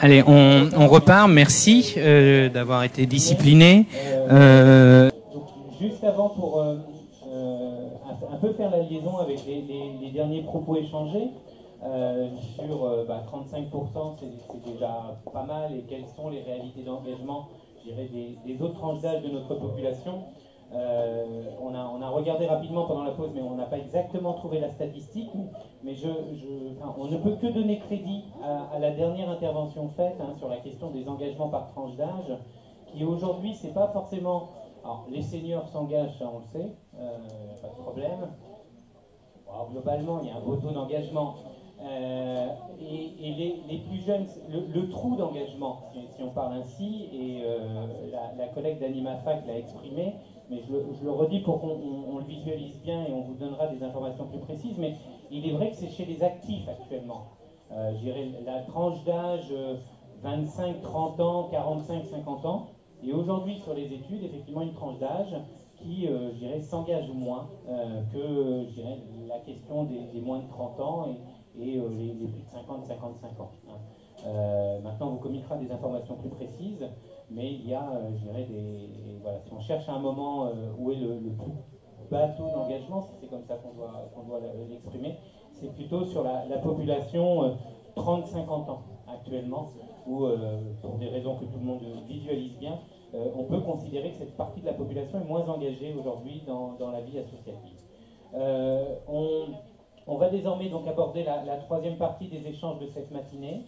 Allez, on repart. Merci d'avoir été discipliné. Juste avant, pour un peu faire la liaison avec les derniers propos échangés, sur 35%, c'est déjà pas mal, et quelles sont les réalités d'engagement, je dirais, des autres tranches d'âge de notre population. On a regardé rapidement pendant la pause, mais on n'a pas exactement trouvé la statistique, mais on ne peut que donner crédit à la dernière intervention faite sur la question des engagements par tranche d'âge, qui aujourd'hui, c'est pas forcément... Alors, les seniors s'engagent, ça on le sait, pas de problème. Alors, globalement, il y a un beau taux d'engagement. Et les plus jeunes, le trou d'engagement, si on parle ainsi, et la collègue d'AnimaFac l'a exprimé, mais je le redis pour qu'on le visualise bien et on vous donnera des informations plus précises, mais il est vrai que c'est chez les actifs actuellement. Je dirais la tranche d'âge 25-30 ans, 45-50 ans, et aujourd'hui sur les études, effectivement une tranche d'âge qui, je dirais, s'engage moins que, je dirais, la question des moins de 30 ans et les plus de 50-55 ans. Maintenant, on vous communiquera des informations plus précises, mais il y a, je dirais, voilà, si on cherche à un moment où est le plus bas taux d'engagement, si c'est comme ça qu'on doit l'exprimer, c'est plutôt sur la population 30-50 ans actuellement, où, pour des raisons que tout le monde visualise bien, on peut considérer que cette partie de la population est moins engagée aujourd'hui dans la vie associative. On va désormais donc aborder la troisième partie des échanges de cette matinée,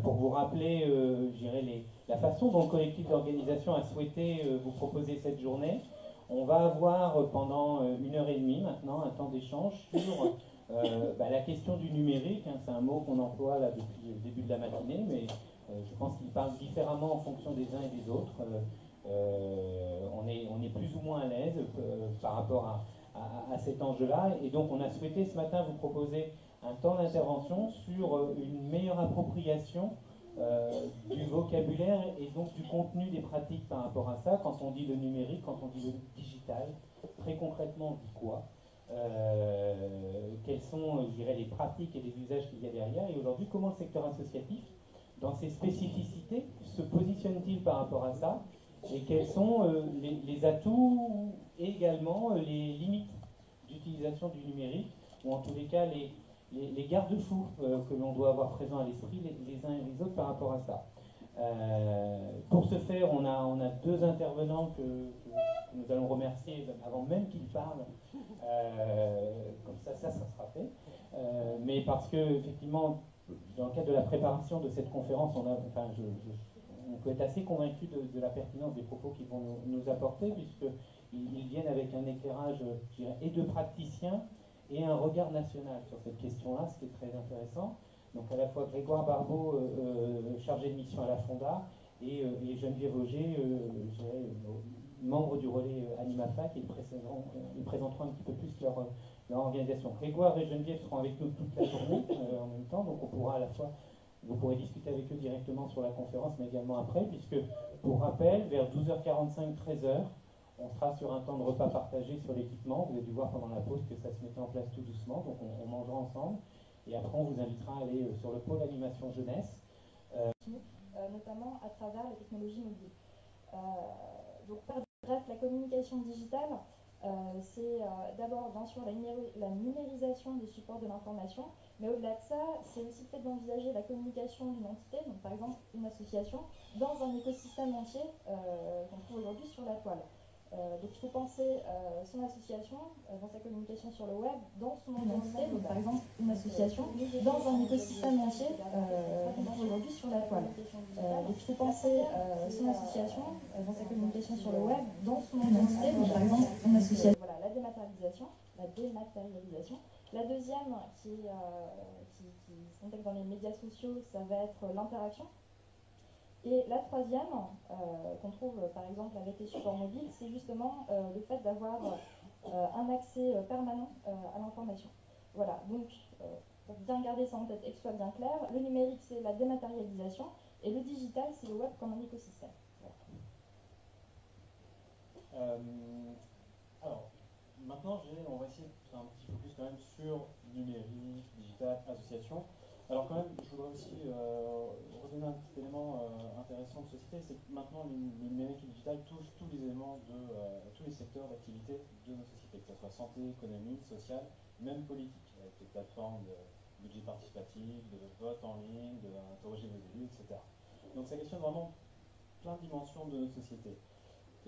pour vous rappeler, je dirais, la façon dont le collectif d'organisation a souhaité vous proposer cette journée. On va avoir pendant 1h30 maintenant un temps d'échange sur la question du numérique. C'est un mot qu'on emploie là depuis le début de la matinée, mais je pense qu'il parle différemment en fonction des uns et des autres. On est plus ou moins à l'aise par rapport à cet enjeu-là. Et donc on a souhaité ce matin vous proposer un temps d'intervention sur une meilleure appropriation du vocabulaire et donc du contenu des pratiques par rapport à ça. Quand on dit le numérique, quand on dit le digital, très concrètement on dit quoi? Quelles sont, je dirais, les pratiques et les usages qu'il y a derrière, et aujourd'hui comment le secteur associatif, dans ses spécificités, se positionne-t-il par rapport à ça, et quels sont les atouts et également les limites d'utilisation du numérique, ou en tous les cas les garde-fous que l'on doit avoir présents à l'esprit les uns et les autres par rapport à ça. Pour ce faire, on a deux intervenants que nous allons remercier avant même qu'ils parlent. Comme ça sera fait. Mais parce que, effectivement, dans le cadre de la préparation de cette conférence, on peut être assez convaincu de la pertinence des propos qu'ils vont nous apporter, puisqu'ils viennent avec un éclairage, je dirais, et de praticiens et un regard national sur cette question-là, ce qui est très intéressant. Donc à la fois Grégoire Barbeau, chargé de mission à la Fonda, et Geneviève Auger, membres du relais AnimaFac, et ils présenteront un petit peu plus leur organisation. Grégoire et Geneviève seront avec nous toute la journée en même temps, donc on pourra à la fois, vous pourrez discuter avec eux directement sur la conférence, mais également après, puisque, pour rappel, vers 12h45, 13h, on sera sur un temps de repas partagé sur l'équipement. Vous avez dû voir pendant la pause que ça se mettait en place tout doucement, donc on mangera ensemble. Et après, on vous invitera à aller sur le pôle animation jeunesse. Notamment à travers les technologies mobiles. Donc, bref, la communication digitale, c'est d'abord, bien sûr, la numérisation des supports de l'information, mais au-delà de ça, c'est aussi le fait d'envisager la communication d'une entité, donc par exemple une association, dans un écosystème entier qu'on trouve aujourd'hui sur la toile. Donc il faut penser son association dans sa communication sur le web, dans son entité, donc par exemple une association, dans un écosystème entier qu'on trouve aujourd'hui sur la toile. Donc il faut penser son association dans sa communication sur le web, dans son entité, donc par exemple une association. Voilà, la dématérialisation. La deuxième qui se contexte dans les médias sociaux, ça va être l'interaction. Et la troisième, qu'on trouve par exemple avec les supports mobiles, c'est justement le fait d'avoir un accès permanent à l'information. Voilà, donc pour bien garder ça en tête et que ce soit bien clair, le numérique c'est la dématérialisation et le digital c'est le web comme un écosystème. Voilà. Alors, maintenant on va essayer de faire un petit focus quand même sur numérique, digital, association. Alors quand même, je voudrais aussi redonner un petit élément intéressant de société, c'est que maintenant le numérique et le digital touchent tous les éléments de tous les secteurs d'activité de nos sociétés, que ce soit santé, économie, sociale, même politique, avec les plateformes de budget participatif, de vote en ligne, d'interroger vos élus, etc. Donc ça questionne vraiment plein de dimensions de notre société.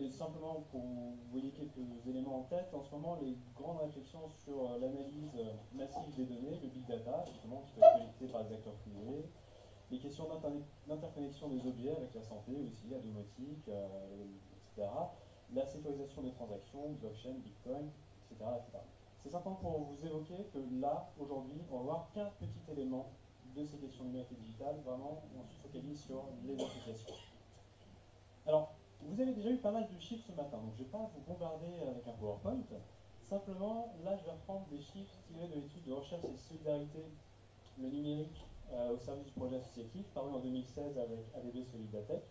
Et simplement pour vous voyez quelques éléments en tête, en ce moment les grandes réflexions sur l'analyse massive des données, le big data, justement, qui peut être collecté par les acteurs privés, les questions d'interconnexion des objets avec la santé aussi, la domotique, etc. La sécurisation des transactions, blockchain, bitcoin, etc. etc. C'est simplement pour vous évoquer que là, aujourd'hui, on va voir qu'un petit élément de ces questions numériques et digitales, vraiment, on se focalise sur les associations. Alors, vous avez déjà eu pas mal de chiffres ce matin, donc je ne vais pas vous bombarder avec un PowerPoint. Simplement, là, je vais reprendre des chiffres tirés de l'étude de recherche et solidarité, le numérique au service du projet associatif, paru en 2016 avec ADB Solidatech.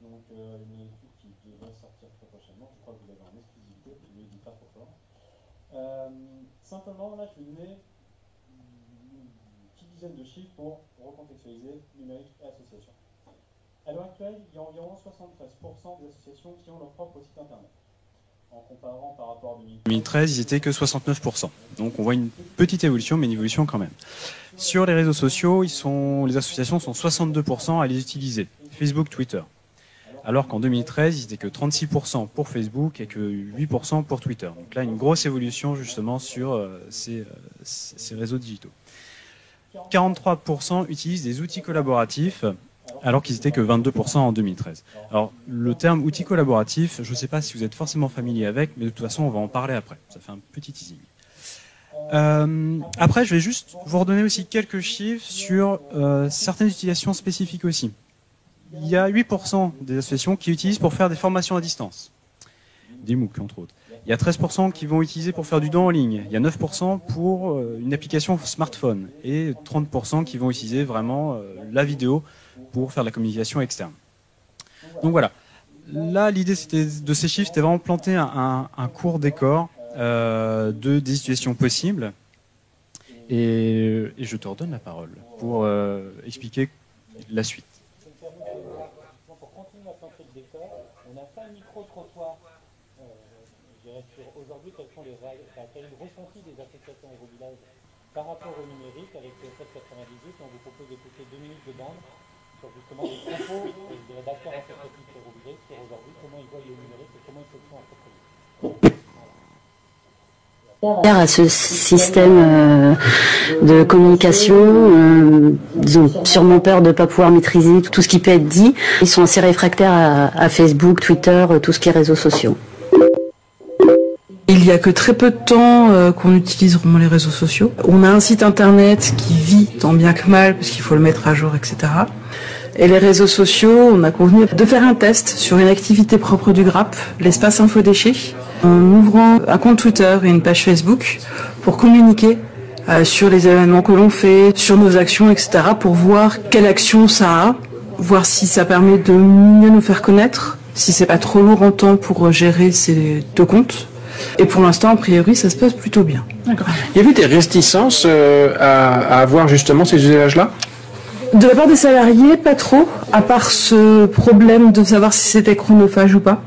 Donc, une étude qui devrait sortir très prochainement. Je crois que vous l'avez en exclusivité, je ne le dis pas trop fort. Simplement, là, je vais donner une petite dizaine de chiffres pour recontextualiser numérique et association. À l'heure actuelle, il y a environ 73% des associations qui ont leur propre site internet. En comparant par rapport à 2013, ils n'étaient que 69%. Donc on voit une petite évolution, mais une évolution quand même. Sur les réseaux sociaux, les associations sont 62% à les utiliser. Facebook, Twitter. Alors qu'en 2013, ils n'étaient que 36% pour Facebook et que 8% pour Twitter. Donc là, une grosse évolution justement sur ces réseaux digitaux. 43% utilisent des outils collaboratifs, alors qu'ils étaient que 22% en 2013. Alors, le terme outil collaboratif, je ne sais pas si vous êtes forcément familier avec, mais de toute façon, on va en parler après. Ça fait un petit teasing. Après, je vais juste vous redonner aussi quelques chiffres sur certaines utilisations spécifiques aussi. Il y a 8% des associations qui utilisent pour faire des formations à distance, des MOOC entre autres. Il y a 13% qui vont utiliser pour faire du don en ligne. Il y a 9% pour une application smartphone et 30% qui vont utiliser vraiment la vidéo pour faire de la communication externe. Donc voilà. Là, l'idée de ces chiffres, c'était vraiment planter un court décor des situations possibles. Et je te redonne la parole pour expliquer la suite. Pour continuer à planter le décor, on a fait un micro-trottoir aujourd'hui quel est le ressenti des associations Hérovillages par rapport au numérique avec Code 98. On vous propose d'écouter 2 minutes de bande sur justement les propos des rédacteurs associatifs Hérovillages sur aujourd'hui, comment ils voient le numérique et comment ils se font approprier. À ce système de communication, ils ont sûrement peur de ne pas pouvoir maîtriser tout ce qui peut être dit. Ils sont assez réfractaires à Facebook, Twitter, tout ce qui est réseaux sociaux. Il n'y a que très peu de temps qu'on utilise vraiment les réseaux sociaux. On a un site internet qui vit tant bien que mal, parce qu'il faut le mettre à jour, etc. Et les réseaux sociaux, on a convenu de faire un test sur une activité propre du GRAP, l'espace infodéchets, en ouvrant un compte Twitter et une page Facebook pour communiquer sur les événements que l'on fait, sur nos actions, etc. pour voir quelle action ça a, voir si ça permet de mieux nous faire connaître, si c'est pas trop lourd en temps pour gérer ces deux comptes. Et pour l'instant, a priori, ça se passe plutôt bien. D'accord. Il y avait des réticences à avoir justement ces usages-là ? De la part des salariés, pas trop, à part ce problème de savoir si c'était chronophage ou pas.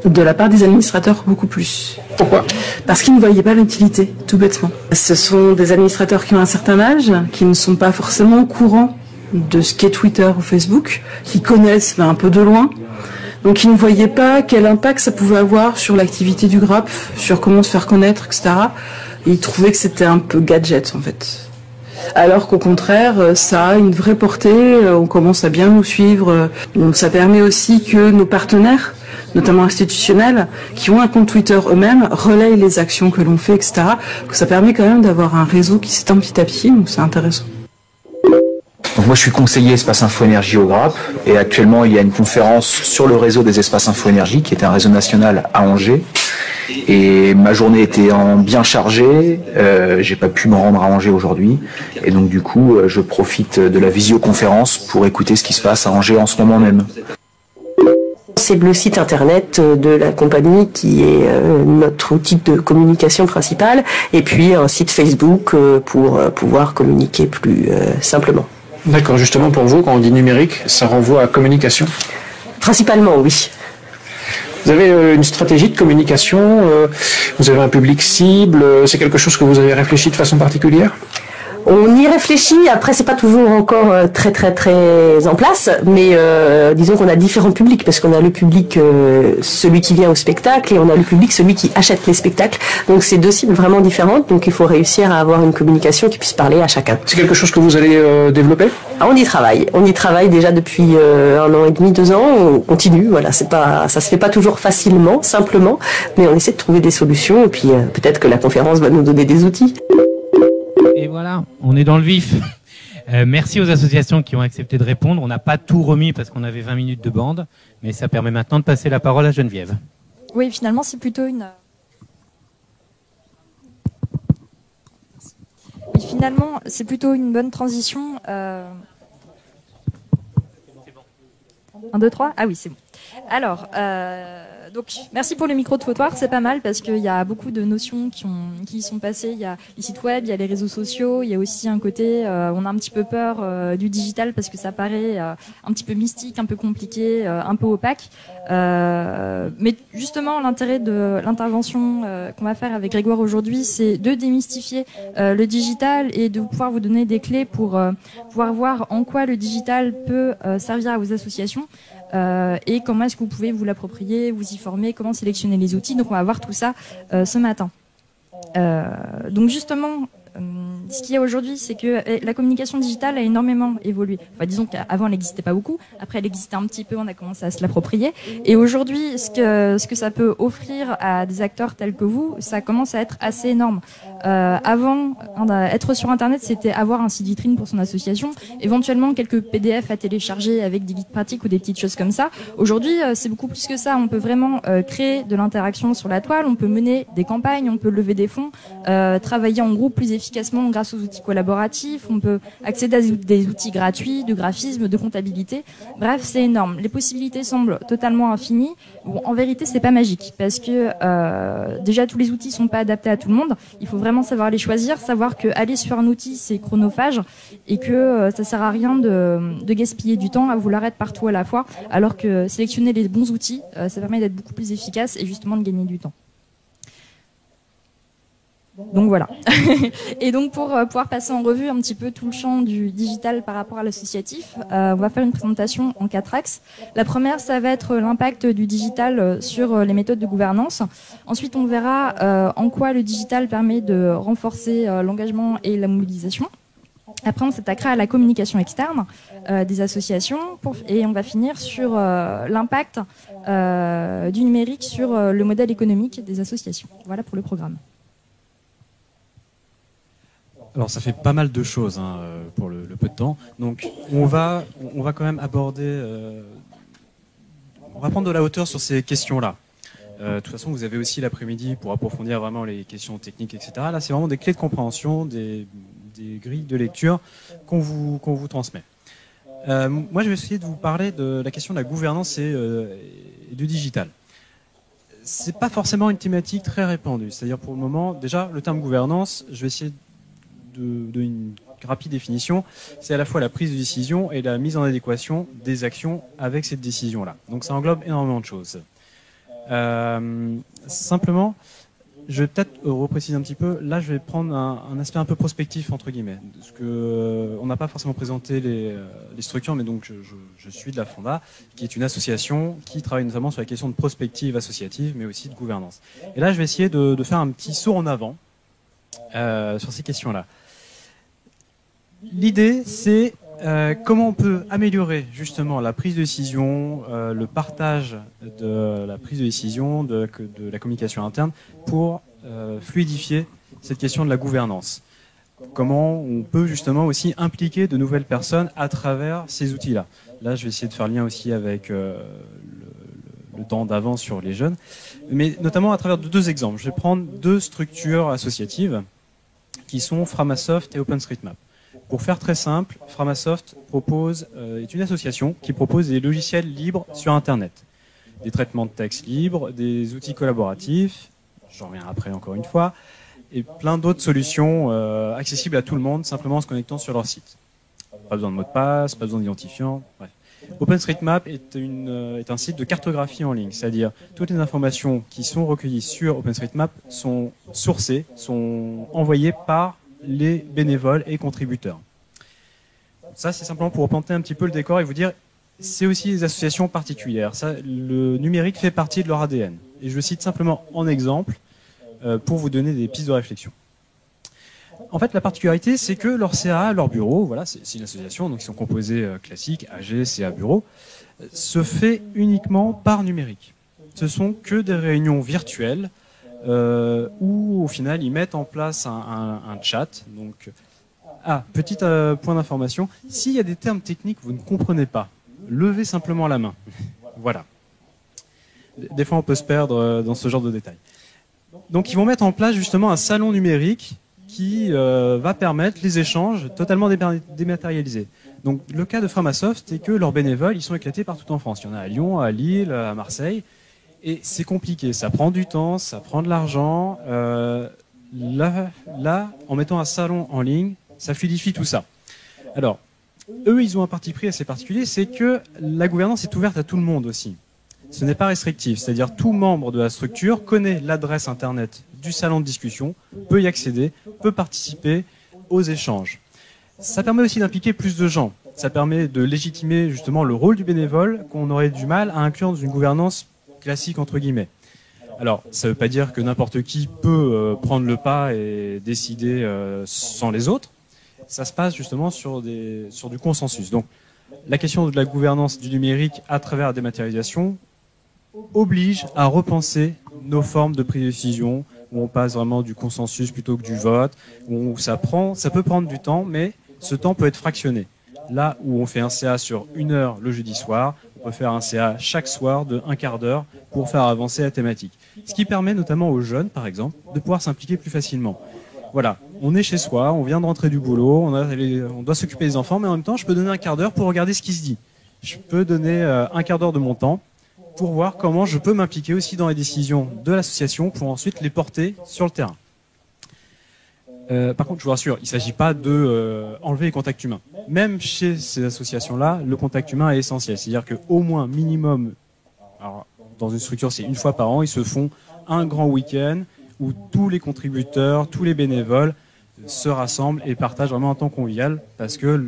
De la part des administrateurs, beaucoup plus. Pourquoi ? Parce qu'ils ne voyaient pas l'utilité, tout bêtement. Ce sont des administrateurs qui ont un certain âge, qui ne sont pas forcément au courant de ce qu'est Twitter ou Facebook, qui connaissent un peu de loin. Donc ils ne voyaient pas quel impact ça pouvait avoir sur l'activité du GRAP, sur comment se faire connaître, etc. Et ils trouvaient que c'était un peu gadget en fait. Alors qu'au contraire, ça a une vraie portée, on commence à bien nous suivre. Ça permet aussi que nos partenaires, notamment institutionnels, qui ont un compte Twitter eux-mêmes, relayent les actions que l'on fait, etc. Donc ça permet quand même d'avoir un réseau qui s'étend petit à petit, donc c'est intéressant. Donc moi je suis conseiller Espace Info Énergie au GRAP et actuellement il y a une conférence sur le réseau des Espaces Info Énergie qui est un réseau national à Angers et ma journée était bien chargée, j'ai pas pu me rendre à Angers aujourd'hui et donc du coup je profite de la visioconférence pour écouter ce qui se passe à Angers en ce moment même. C'est le site internet de la compagnie qui est notre outil de communication principal, et puis un site Facebook pour pouvoir communiquer plus simplement. D'accord, justement pour vous, quand on dit numérique, ça renvoie à communication? Principalement, oui. Vous avez une stratégie de communication, vous avez un public cible, c'est quelque chose que vous avez réfléchi de façon particulière? On y réfléchit, après c'est pas toujours encore très en place, mais disons qu'on a différents publics, parce qu'on a le public celui qui vient au spectacle, et on a le public celui qui achète les spectacles. Donc c'est deux cibles vraiment différentes, donc il faut réussir à avoir une communication qui puisse parler à chacun. C'est quelque chose que vous allez développer? On y travaille déjà depuis 1 an et demi, 2 ans, on continue, voilà, ça se fait pas toujours facilement, simplement, mais on essaie de trouver des solutions, et puis peut-être que la conférence va nous donner des outils. Et voilà, on est dans le vif. Merci aux associations qui ont accepté de répondre. On n'a pas tout remis parce qu'on avait 20 minutes de bande, mais ça permet maintenant de passer la parole à Geneviève. Oui, finalement, c'est plutôt une... Oui, finalement, c'est plutôt une bonne transition. 1, 2, 3. Ah oui, c'est bon. Alors, donc, merci pour le micro-trottoir, c'est pas mal parce qu'il y a beaucoup de notions qui y sont passées. Il y a les sites web, il y a les réseaux sociaux, il y a aussi un côté, on a un petit peu peur du digital parce que ça paraît un petit peu mystique, un peu compliqué, un peu opaque. Mais justement, l'intérêt de l'intervention qu'on va faire avec Grégoire aujourd'hui, c'est de démystifier le digital et de pouvoir vous donner des clés pour pouvoir voir en quoi le digital peut servir à vos associations. Et comment est-ce que vous pouvez vous l'approprier, vous y former, comment sélectionner les outils. Donc on va voir tout ça ce matin. Donc justement, ce qu'il y a aujourd'hui, c'est que la communication digitale a énormément évolué. Enfin, disons qu'avant, elle n'existait pas beaucoup. Après, elle existait un petit peu, on a commencé à se l'approprier. Et aujourd'hui, ce que ça peut offrir à des acteurs tels que vous, ça commence à être assez énorme. Avant, être sur Internet, c'était avoir un site vitrine pour son association, éventuellement quelques PDF à télécharger avec des guides pratiques ou des petites choses comme ça. Aujourd'hui, c'est beaucoup plus que ça. On peut vraiment créer de l'interaction sur la toile, on peut mener des campagnes, on peut lever des fonds, travailler en groupe plus efficacement grâce aux outils collaboratifs, on peut accéder à des outils gratuits, de graphisme, de comptabilité. Bref, c'est énorme. Les possibilités semblent totalement infinies. Bon, en vérité, c'est pas magique parce que déjà tous les outils sont pas adaptés à tout le monde. Il faut vraiment savoir les choisir, savoir que aller sur un outil c'est chronophage et que ça sert à rien de gaspiller du temps à vouloir être partout à la fois, alors que sélectionner les bons outils, ça permet d'être beaucoup plus efficace et justement de gagner du temps. Donc voilà. Et donc pour pouvoir passer en revue un petit peu tout le champ du digital par rapport à l'associatif, on va faire une présentation en 4 axes. La première, ça va être l'impact du digital sur les méthodes de gouvernance. Ensuite, on verra en quoi le digital permet de renforcer l'engagement et la mobilisation. Après, on s'attaquera à la communication externe des associations et on va finir sur l'impact du numérique sur le modèle économique des associations. Voilà pour le programme. Alors ça fait pas mal de choses pour le peu de temps. Donc on va quand même aborder, on va prendre de la hauteur sur ces questions-là. De toute façon, vous avez aussi l'après-midi pour approfondir vraiment les questions techniques, etc. Là, c'est vraiment des clés de compréhension, des grilles de lecture qu'on vous transmet. Moi, je vais essayer de vous parler de la question de la gouvernance et du digital. C'est pas forcément une thématique très répandue. C'est-à-dire pour le moment, déjà, le terme gouvernance, je vais essayer de une rapide définition, c'est à la fois la prise de décision et la mise en adéquation des actions avec cette décision-là. Donc ça englobe énormément de choses. Simplement, je vais peut-être repréciser un petit peu. Là, je vais prendre un aspect un peu prospectif entre guillemets, parce que on n'a pas forcément présenté les structures, mais donc je suis de la Fonda, qui est une association qui travaille notamment sur la question de prospective associative, mais aussi de gouvernance. Et là, je vais essayer de faire un petit saut en avant sur ces questions-là. L'idée, c'est comment on peut améliorer justement la prise de décision, le partage de la prise de décision, de la communication interne pour fluidifier cette question de la gouvernance. Comment on peut justement aussi impliquer de nouvelles personnes à travers ces outils-là. Là, je vais essayer de faire lien aussi avec le temps d'avant sur les jeunes, mais notamment à travers de 2 exemples. Je vais prendre 2 structures associatives qui sont Framasoft et OpenStreetMap. Pour faire très simple, Framasoft est une association qui propose des logiciels libres sur Internet. des traitements de texte libres, des outils collaboratifs, j'en reviens après encore une fois, et plein d'autres solutions accessibles à tout le monde simplement en se connectant sur leur site. Pas besoin de mot de passe, pas besoin d'identifiant, bref. OpenStreetMap est un site de cartographie en ligne, c'est-à-dire toutes les informations qui sont recueillies sur OpenStreetMap sont sourcées, sont envoyées par les bénévoles et contributeurs. Ça, c'est simplement pour planter un petit peu le décor et vous dire, c'est aussi des associations particulières. Ça, le numérique fait partie de leur ADN. Et je le cite simplement en exemple pour vous donner des pistes de réflexion. En fait, la particularité, c'est que leur CA, leur bureau, voilà, c'est une association, donc ils sont composés classiques, AG, CA, bureau, se fait uniquement par numérique. Ce sont que des réunions virtuelles où, au final, ils mettent en place un chat. Donc, petit point d'information, s'il y a des termes techniques que vous ne comprenez pas, levez simplement la main. Voilà. Des fois, on peut se perdre dans ce genre de détails. Donc, ils vont mettre en place justement un salon numérique qui va permettre les échanges totalement dématérialisés. Donc le cas de Framasoft, c'est que leurs bénévoles, ils sont éclatés partout en France. Il y en a à Lyon, à Lille, à Marseille. Et c'est compliqué, ça prend du temps, ça prend de l'argent. Là, en mettant un salon en ligne, ça fluidifie tout ça. Alors, eux, ils ont un parti pris assez particulier, c'est que la gouvernance est ouverte à tout le monde aussi. Ce n'est pas restrictif, c'est-à-dire tout membre de la structure connaît l'adresse internet du salon de discussion, peut y accéder, peut participer aux échanges. Ça permet aussi d'impliquer plus de gens. Ça permet de légitimer justement le rôle du bénévole qu'on aurait du mal à inclure dans une gouvernance classique entre guillemets. Alors, ça ne veut pas dire que n'importe qui peut prendre le pas et décider sans les autres. Ça se passe justement sur du consensus. Donc, la question de la gouvernance du numérique à travers la dématérialisation oblige à repenser nos formes de prise de décision, où on passe vraiment du consensus plutôt que du vote, où ça peut prendre du temps, mais ce temps peut être fractionné. Là où on fait un CA sur 1 heure le jeudi soir, on peut faire un CA chaque soir de 1/4 d'heure pour faire avancer la thématique. Ce qui permet notamment aux jeunes, par exemple, de pouvoir s'impliquer plus facilement. Voilà, on est chez soi, on vient de rentrer du boulot, on doit s'occuper des enfants, mais en même temps, je peux donner 1/4 d'heure pour regarder ce qui se dit. Je peux donner 1/4 d'heure de mon temps pour voir comment je peux m'impliquer aussi dans les décisions de l'association pour ensuite les porter sur le terrain. Par contre, je vous rassure, il ne s'agit pas de enlever les contacts humains. Même chez ces associations-là, le contact humain est essentiel. C'est-à-dire qu'au moins, minimum, alors, dans une structure, c'est 1 fois par an, ils se font un grand week-end où tous les contributeurs, tous les bénévoles se rassemblent et partagent vraiment un temps convivial parce que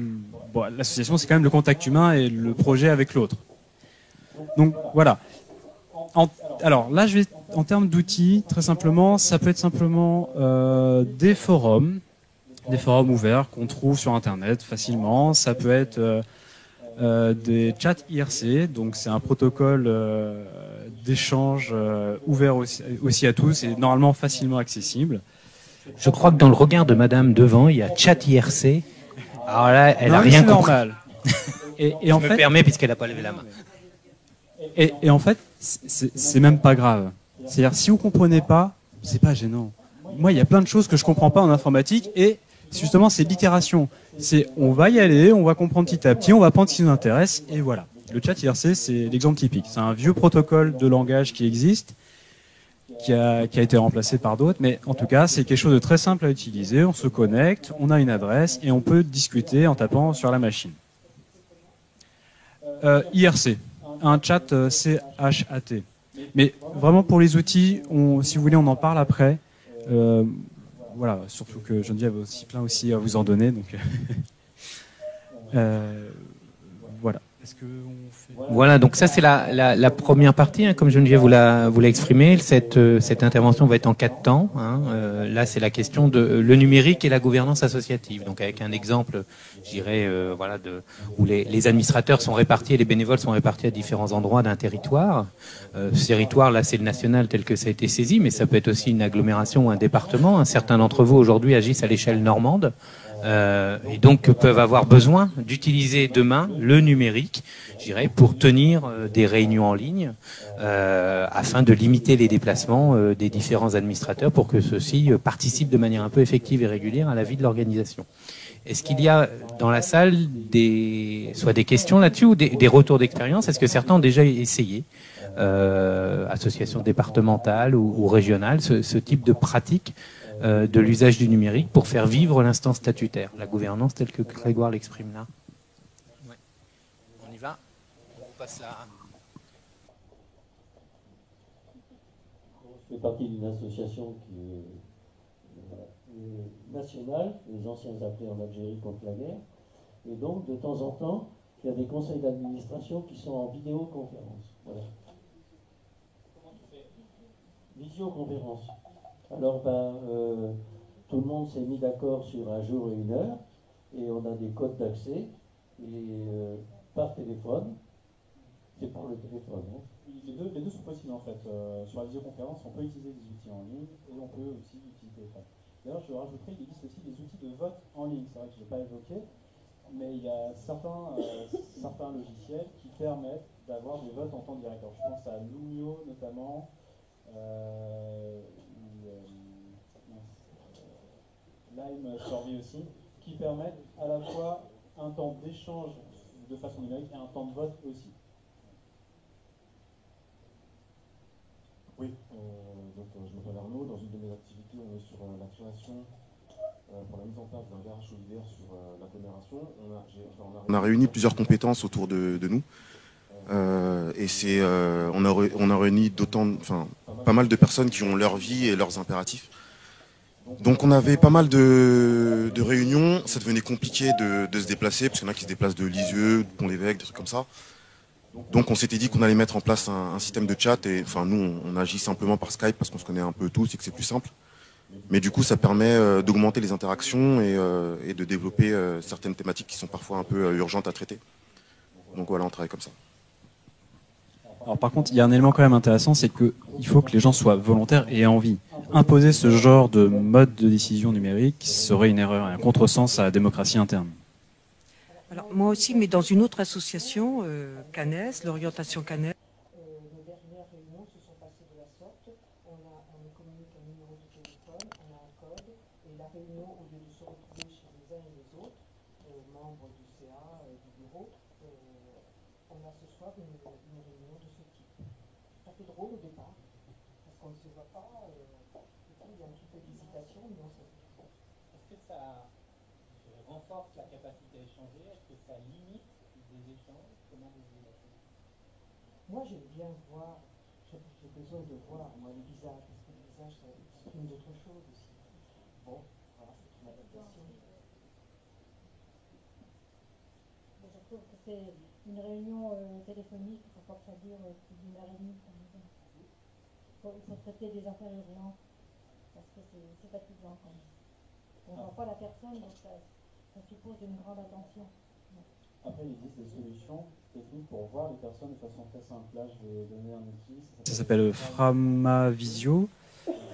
l'association, c'est quand même le contact humain et le projet avec l'autre. Donc voilà. Alors là, je vais en termes d'outils, très simplement, ça peut être simplement des forums ouverts qu'on trouve sur Internet facilement. Ça peut être des chats IRC, donc c'est un protocole d'échange ouvert aussi à tous et normalement facilement accessible. Je crois que dans le regard de Madame devant, il y a chat IRC. Alors là, elle n'a rien compris. Normal. Et en fait, me permet puisqu'elle n'a pas levé la main. Et en fait, c'est même pas grave. C'est-à-dire, si vous comprenez pas, c'est pas gênant. Moi, il y a plein de choses que je comprends pas en informatique et justement, c'est l'itération. C'est, on va y aller, on va comprendre petit à petit, on va prendre ce qui nous intéresse et voilà. Le chat IRC, c'est l'exemple typique. C'est un vieux protocole de langage qui existe, qui a été remplacé par d'autres, mais en tout cas, c'est quelque chose de très simple à utiliser. On se connecte, on a une adresse et on peut discuter en tapant sur la machine. IRC. Un chat CHAT. Mais vraiment pour les outils, si vous voulez, on en parle après. Voilà, surtout que Geneviève a aussi plein aussi à vous en donner. Donc voilà. Est-ce que on fait... Voilà, donc ça c'est la première partie, hein, comme Geneviève vous l'a exprimé. Cette intervention va être en 4 temps. Hein. Là, c'est la question de le numérique et la gouvernance associative. Donc avec un exemple, je dirais, voilà, où les administrateurs sont répartis et les bénévoles sont répartis à différents endroits d'un territoire. Ce territoire, là, c'est le national tel que ça a été saisi, mais ça peut être aussi une agglomération ou un département. Certains d'entre vous aujourd'hui agissent à l'échelle normande. Et donc peuvent avoir besoin d'utiliser demain le numérique, je dirais, pour tenir des réunions en ligne, afin de limiter les déplacements des différents administrateurs pour que ceux-ci participent de manière un peu effective et régulière à la vie de l'organisation. Est-ce qu'il y a dans la salle soit des questions là-dessus ou des retours d'expérience? Est-ce que certains ont déjà essayé associations départementales ou régionales, ce type de pratique de l'usage du numérique pour faire vivre l'instance statutaire, la gouvernance telle que Grégoire l'exprime là. Ouais. On y va. On passe là. Je fais partie d'une association qui est nationale, les anciens appelés en Algérie contre la guerre, et donc de temps en temps, il y a des conseils d'administration qui sont en vidéoconférence. Voilà. Comment tu fais? Visioconférence. Alors, tout le monde s'est mis d'accord sur un jour et une heure, et on a des codes d'accès, et par téléphone, c'est par le téléphone. Hein. Les deux sont possibles en fait. Sur la visioconférence, on peut utiliser des outils en ligne et on peut aussi utiliser le téléphone. D'ailleurs, je rajouterai, il existe aussi des outils de vote en ligne. C'est vrai que je ne l'ai pas évoqué, mais il y a certains logiciels qui permettent d'avoir des votes en temps direct. Alors, je pense à Lumio notamment, Lime Survey aussi, qui permettent à la fois un temps d'échange de façon numérique et un temps de vote aussi. Oui, donc je m'appelle Arnaud. Dans une de mes activités, on est sur la création pour la mise en place d'un garage solidaire sur l'agglomération. On a réuni plusieurs compétences autour de nous. Et on a réuni pas mal de personnes qui ont leur vie et leurs impératifs. Donc on avait pas mal de réunions. Ça devenait compliqué de se déplacer, parce qu'il y en a qui se déplacent de Lisieux, de Pont-l'Évêque, des trucs comme ça. Donc on s'était dit qu'on allait mettre en place un système de chat, et nous on agit simplement par Skype parce qu'on se connaît un peu tous et que c'est plus simple. Mais du coup ça permet d'augmenter les interactions et de développer certaines thématiques qui sont parfois un peu urgentes à traiter. Donc voilà, on travaille comme ça. Alors par contre, il y a un élément quand même intéressant, c'est qu'il faut que les gens soient volontaires et aient envie. Imposer ce genre de mode de décision numérique serait une erreur, un contresens à la démocratie interne. Alors, moi aussi, mais dans une autre association, Canes, l'orientation Canes. Nos dernières réunions se sont passées de la sorte. On communique un numéro de téléphone, on a un code, et la réunion, au lieu de se retrouver chez les uns et les autres, membres du CA, du bureau, on a ce soir une réunion de ce type. Ça fait drôle au départ, parce qu'on ne se voit pas, et puis il y a un petit peu d'hésitation, mais on se retrouve. Est-ce que ça renforce la capacité à échanger? Est-ce que ça limite des échanges? Comment vous voyez la chose? Moi, j'aime bien voir, j'ai besoin de voir, moi, le visage, parce que le visage, ça exprime d'autres choses aussi. Bon, voilà, c'est une adaptation. Je trouve que c'est une réunion téléphonique, il ne faut pas que ça dure plus d'une heure et demie, par exemple. Il faut traiter des affaires urgentes, parce que c'est fatigant quand même. On ne voit pas la personne, donc ça suppose une grande attention. Après, il existe des solutions techniques pour voir les personnes de façon très simple. Là, je vais donner un outil. Ça s'appelle Framavisio,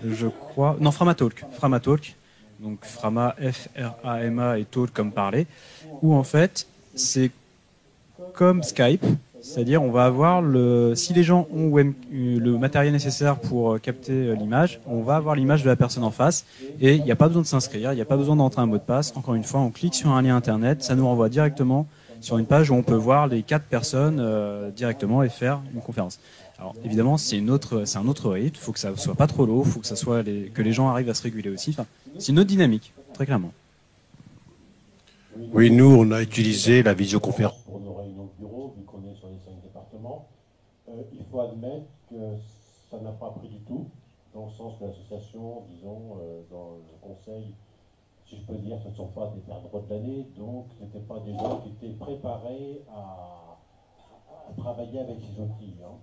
je crois. Non, Framatalk. Framatalk. Donc Frama, F-R-A-M-A et Talk comme parler. Où en fait, c'est comme Skype. C'est-à-dire, on va avoir si les gens ont le matériel nécessaire pour capter l'image, on va avoir l'image de la personne en face, et il n'y a pas besoin de s'inscrire, il n'y a pas besoin d'entrer un mot de passe. Encore une fois, on clique sur un lien internet, ça nous renvoie directement sur une page où on peut voir les 4 personnes directement et faire une conférence. Alors évidemment, c'est un autre rythme, il faut que ça soit pas trop lourd, il faut que ça soit que les gens arrivent à se réguler aussi. Enfin, c'est une autre dynamique, très clairement. Oui, nous, on a utilisé la visioconférence. Pour nos réunions de bureau, vu qu'on est sur les 5 départements, il faut admettre que ça n'a pas pris du tout, dans le sens que l'association, disons, dans le conseil, si je peux dire, ce ne sont pas des perdreaux de l'année, donc ce n'étaient pas des gens qui étaient préparés à travailler avec ces outils. Hein.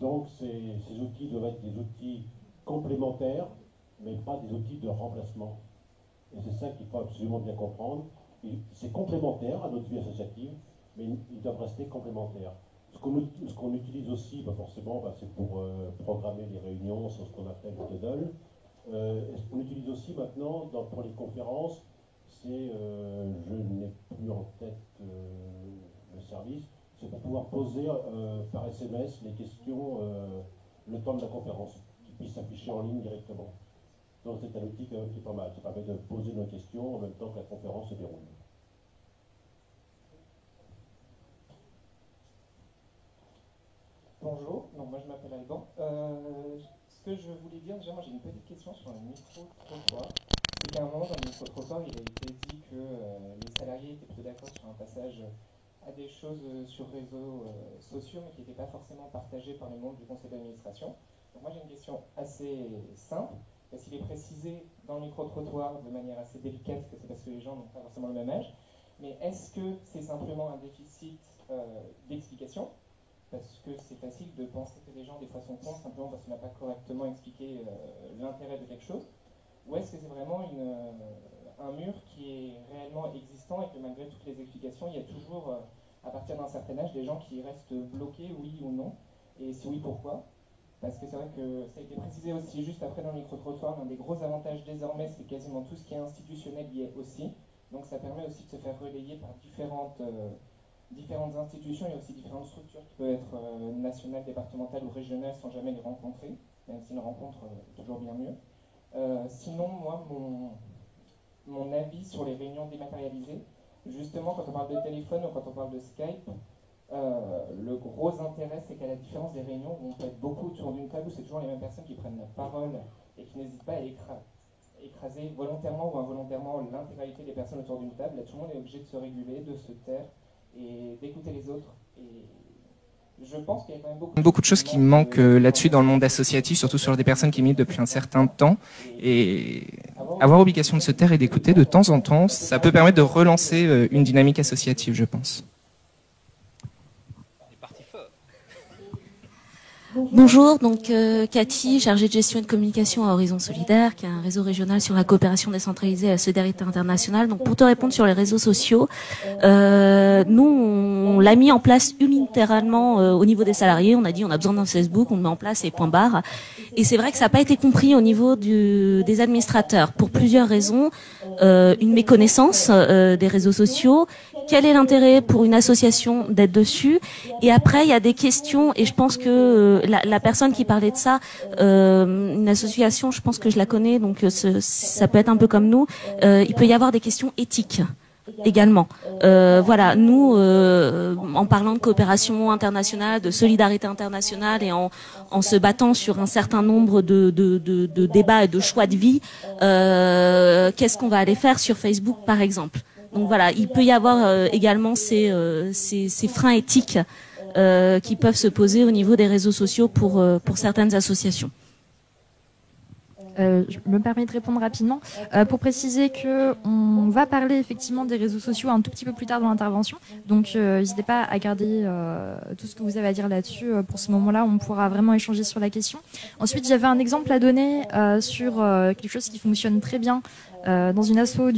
Donc ces outils doivent être des outils complémentaires, mais pas des outils de remplacement. Et c'est ça qu'il faut absolument bien comprendre. C'est complémentaire à notre vie associative, mais ils doivent rester complémentaires. Ce qu'on utilise aussi, forcément, c'est pour programmer les réunions sur ce qu'on appelle le Doodle. Ce qu'on utilise aussi maintenant pour les conférences, c'est, je n'ai plus en tête le service, c'est pour pouvoir poser par SMS les questions le temps de la conférence, qui puissent s'afficher en ligne directement. Donc c'est un outil qui est pas mal, ça permet de poser nos questions en même temps que la conférence se déroule. Bonjour, donc moi je m'appelle Alban. Ce que je voulais dire, déjà moi j'ai une petite question sur le micro-trottoir. C'est qu'à un moment dans le micro-trottoir, il a été dit que les salariés étaient plutôt d'accord sur un passage à des choses sur réseaux sociaux, mais qui n'étaient pas forcément partagées par les membres du conseil d'administration. Donc moi j'ai une question assez simple, parce qu'il est précisé dans le micro-trottoir de manière assez délicate que c'est parce que les gens n'ont pas forcément le même âge, mais est-ce que c'est simplement un déficit d'explication? Parce que c'est facile de penser que les gens des fois sont cons simplement parce qu'on n'a pas correctement expliqué l'intérêt de quelque chose, ou est-ce que c'est vraiment un mur qui est réellement existant et que malgré toutes les explications, il y a toujours, à partir d'un certain âge, des gens qui restent bloqués, oui ou non, et si oui, pourquoi? Parce que c'est vrai que ça a été précisé aussi juste après dans le micro-trottoir, l'un des gros avantages désormais, c'est quasiment tout ce qui est institutionnel y est aussi, donc ça permet aussi de se faire relayer par différentes institutions et aussi différentes structures qui peuvent être nationales, départementales ou régionales sans jamais les rencontrer, même si une rencontre toujours bien mieux. Sinon, moi, mon avis sur les réunions dématérialisées, justement, quand on parle de téléphone ou quand on parle de Skype, le gros intérêt, c'est qu'à la différence des réunions où on peut être beaucoup autour d'une table, où c'est toujours les mêmes personnes qui prennent la parole et qui n'hésitent pas à écraser volontairement ou involontairement l'intégralité des personnes autour d'une table, là, tout le monde est obligé de se réguler, de se taire et d'écouter les autres. Et je pense qu'il y a quand même beaucoup de choses qui manquent là-dessus dans le monde associatif, surtout sur des personnes qui militent depuis un certain temps. Et avoir obligation de se taire et d'écouter de temps en temps, ça peut permettre de relancer une dynamique associative, je pense. Bonjour, donc Cathy, chargée de gestion et de communication à Horizon Solidaire, qui est un réseau régional sur la coopération décentralisée et la solidarité internationale. Donc pour te répondre sur les réseaux sociaux, nous on l'a mis en place unilatéralement au niveau des salariés. On a dit on a besoin d'un Facebook, on le met en place et point barre. Et c'est vrai que ça n'a pas été compris au niveau des administrateurs pour plusieurs raisons. Une méconnaissance des réseaux sociaux. Quel est l'intérêt pour une association d'être dessus? Et après, il y a des questions, et je pense que la personne qui parlait de ça, une association, je pense que je la connais, donc ça peut être un peu comme nous, il peut y avoir des questions éthiques également. Voilà, nous, en parlant de coopération internationale, de solidarité internationale, et en se battant sur un certain nombre de débats et de choix de vie, qu'est-ce qu'on va aller faire sur Facebook, par exemple? Donc voilà, il peut y avoir également ces freins éthiques qui peuvent se poser au niveau des réseaux sociaux pour certaines associations. Je me permets de répondre rapidement pour préciser que on va parler effectivement des réseaux sociaux un tout petit peu plus tard dans l'intervention. Donc n'hésitez pas à garder tout ce que vous avez à dire là-dessus. Pour ce moment-là, on pourra vraiment échanger sur la question. Ensuite, j'avais un exemple à donner sur quelque chose qui fonctionne très bien dans une asso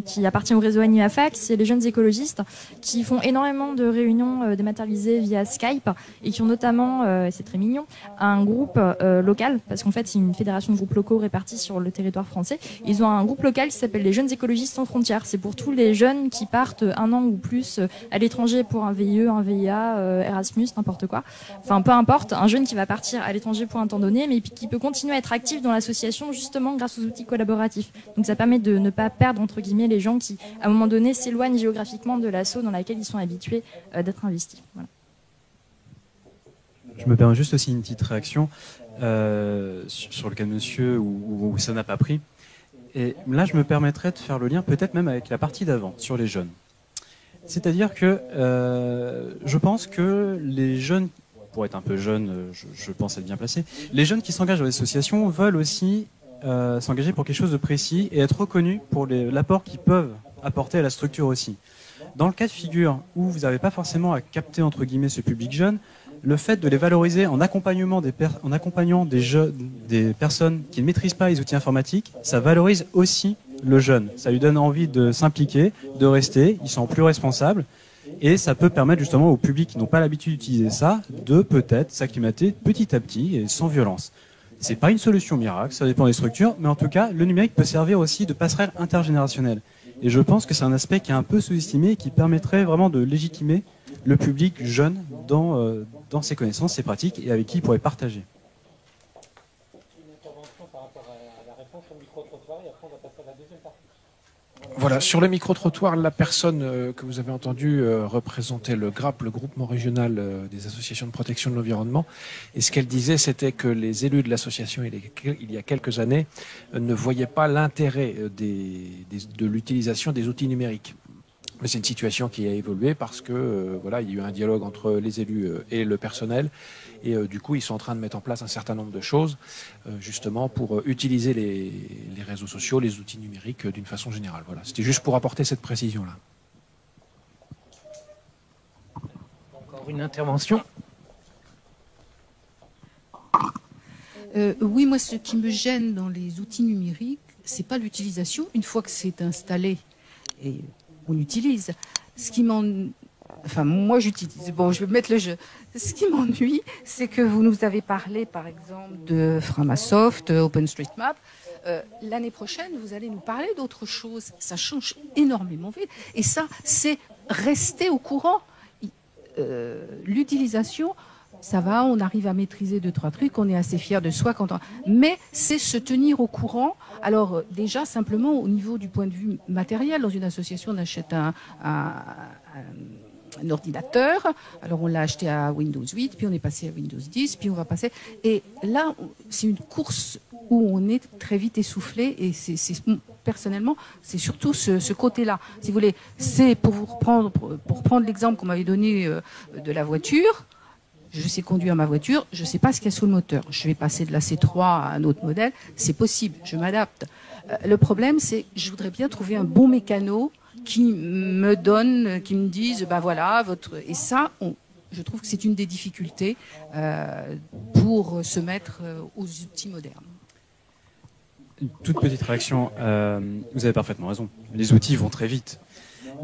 qui appartient au réseau AnimaFac, c'est les jeunes écologistes qui font énormément de réunions dématérialisées via Skype et qui ont notamment, c'est très mignon, un groupe local, parce qu'en fait c'est une fédération de groupes locaux répartis sur le territoire français. Ils ont un groupe local qui s'appelle les Jeunes Écologistes sans frontières. C'est pour tous les jeunes qui partent un an ou plus à l'étranger pour un VIE, un VIA, Erasmus, n'importe quoi. Enfin peu importe, un jeune qui va partir à l'étranger pour un temps donné, mais qui peut continuer à être actif dans l'association justement grâce aux outils collaboratifs. Donc ça permet de ne pas perdre entre guillemets les gens qui, à un moment donné, s'éloignent géographiquement de l'asso dans laquelle ils sont habitués d'être investis. Voilà. Je me permets juste aussi une petite réaction sur le cas de monsieur où ça n'a pas pris. Et là, je me permettrais de faire le lien peut-être même avec la partie d'avant, sur les jeunes. C'est-à-dire que je pense que les jeunes, pour être un peu jeune, je pense être bien placé, les jeunes qui s'engagent dans l'association veulent aussi s'engager pour quelque chose de précis et être reconnus pour l'apport qu'ils peuvent apporter à la structure aussi. Dans le cas de figure où vous n'avez pas forcément à capter entre guillemets ce public jeune, le fait de les valoriser en accompagnant des personnes qui ne maîtrisent pas les outils informatiques, ça valorise aussi le jeune. Ça lui donne envie de s'impliquer, de rester, ils sont plus responsables et ça peut permettre justement aux publics qui n'ont pas l'habitude d'utiliser ça de peut-être s'acclimater petit à petit et sans violence. C'est pas une solution miracle, ça dépend des structures, mais en tout cas, le numérique peut servir aussi de passerelle intergénérationnelle. Et je pense que c'est un aspect qui est un peu sous-estimé et qui permettrait vraiment de légitimer le public jeune dans ses connaissances, ses pratiques et avec qui il pourrait partager. Une intervention par rapport à la réponse au micro-trottoir et après on va passer à la deuxième partie. Voilà, sur le micro-trottoir, la personne que vous avez entendue représentait le GRAP, le groupement régional des associations de protection de l'environnement. Et ce qu'elle disait, c'était que les élus de l'association, il y a quelques années, ne voyaient pas l'intérêt de l'utilisation des outils numériques. Mais c'est une situation qui a évolué parce que voilà, il y a eu un dialogue entre les élus et le personnel. Et du coup, ils sont en train de mettre en place un certain nombre de choses, justement, pour utiliser les réseaux sociaux, les outils numériques d'une façon générale. Voilà. C'était juste pour apporter cette précision-là. Encore une intervention. Oui, moi, ce qui me gêne dans les outils numériques, c'est pas l'utilisation. Une fois que c'est installé, et on utilise. Ce qui Enfin, moi, j'utilise. Bon, je vais mettre le jeu. Ce qui m'ennuie, c'est que vous nous avez parlé, par exemple, de Framasoft, OpenStreetMap. L'année prochaine, vous allez nous parler d'autre chose. Ça change énormément vite. Et ça, c'est rester au courant. L'utilisation, ça va, on arrive à maîtriser 2-3 trucs, on est assez fier de soi quand on... Mais c'est se tenir au courant. Alors, déjà, simplement, au niveau du point de vue matériel, dans une association, on achète un ordinateur. Alors, on l'a acheté à Windows 8, puis on est passé à Windows 10, puis on va passer... Et là, c'est une course où on est très vite essoufflé, et personnellement, c'est surtout ce côté-là. Si vous voulez, c'est pour prendre l'exemple qu'on m'avait donné de la voiture. Je sais conduire ma voiture, je ne sais pas ce qu'il y a sous le moteur. Je vais passer de la C3 à un autre modèle, c'est possible, je m'adapte. Le problème, c'est que je voudrais bien trouver un bon mécano qui me donne, qui me dise, ben voilà, votre... Et ça, je trouve que c'est une des difficultés pour se mettre aux outils modernes. Une toute petite réaction, vous avez parfaitement raison. Les outils vont très vite.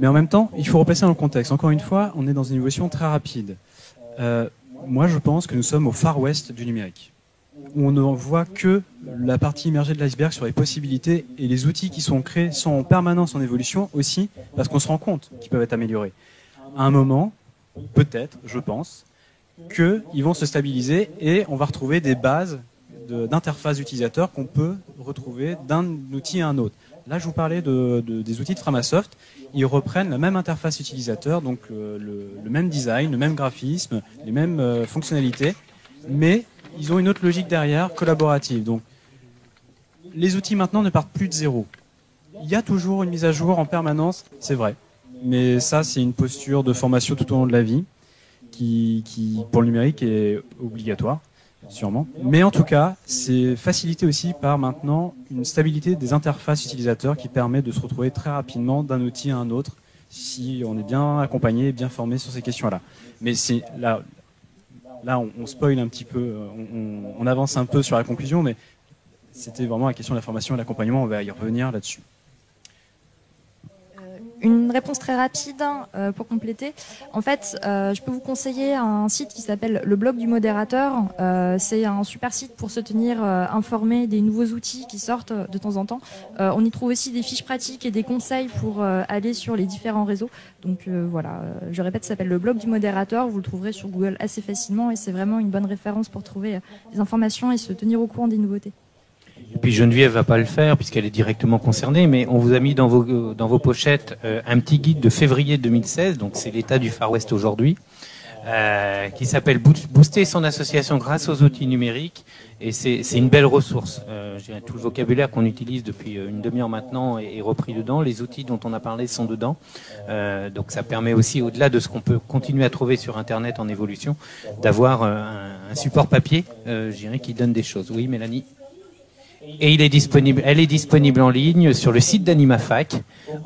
Mais en même temps, il faut replacer dans le contexte. Encore une fois, on est dans une évolution très rapide. Moi, je pense que nous sommes au far west du numérique, où on ne voit que la partie immergée de l'iceberg sur les possibilités, et les outils qui sont créés sont en permanence en évolution aussi, parce qu'on se rend compte qu'ils peuvent être améliorés. À un moment, peut-être, je pense, qu'ils vont se stabiliser et on va retrouver des bases d'interface utilisateur qu'on peut retrouver d'un outil à un autre. Là, je vous parlais des outils de Framasoft. Ils reprennent la même interface utilisateur, donc le même design, le même graphisme, les mêmes fonctionnalités, mais ils ont une autre logique derrière, collaborative. Donc, les outils maintenant ne partent plus de zéro. Il y a toujours une mise à jour en permanence, c'est vrai. Mais ça, c'est une posture de formation tout au long de la vie qui pour le numérique, est obligatoire. Sûrement. Mais en tout cas, c'est facilité aussi par maintenant une stabilité des interfaces utilisateurs qui permet de se retrouver très rapidement d'un outil à un autre si on est bien accompagné et bien formé sur ces questions-là. Mais c'est là on spoil un petit peu, on avance un peu sur la conclusion, mais c'était vraiment la question de la formation et de l'accompagnement, on va y revenir là-dessus. Une réponse très rapide pour compléter. En fait, je peux vous conseiller un site qui s'appelle le blog du modérateur. C'est un super site pour se tenir informé des nouveaux outils qui sortent de temps en temps. On y trouve aussi des fiches pratiques et des conseils pour aller sur les différents réseaux. Donc voilà, je répète, ça s'appelle le blog du modérateur. Vous le trouverez sur Google assez facilement et c'est vraiment une bonne référence pour trouver des informations et se tenir au courant des nouveautés. Et puis Geneviève va pas le faire puisqu'elle est directement concernée, mais on vous a mis dans vos pochettes un petit guide de février 2016, donc c'est l'état du Far West aujourd'hui, qui s'appelle Booster son association grâce aux outils numériques, et c'est une belle ressource. Tout le vocabulaire qu'on utilise depuis une demi-heure maintenant est repris dedans, les outils dont on a parlé sont dedans, donc ça permet aussi, au-delà de ce qu'on peut continuer à trouver sur Internet en évolution, d'avoir un support papier, qui donne des choses. Oui, Mélanie ? Et elle est disponible en ligne sur le site d'AnimaFac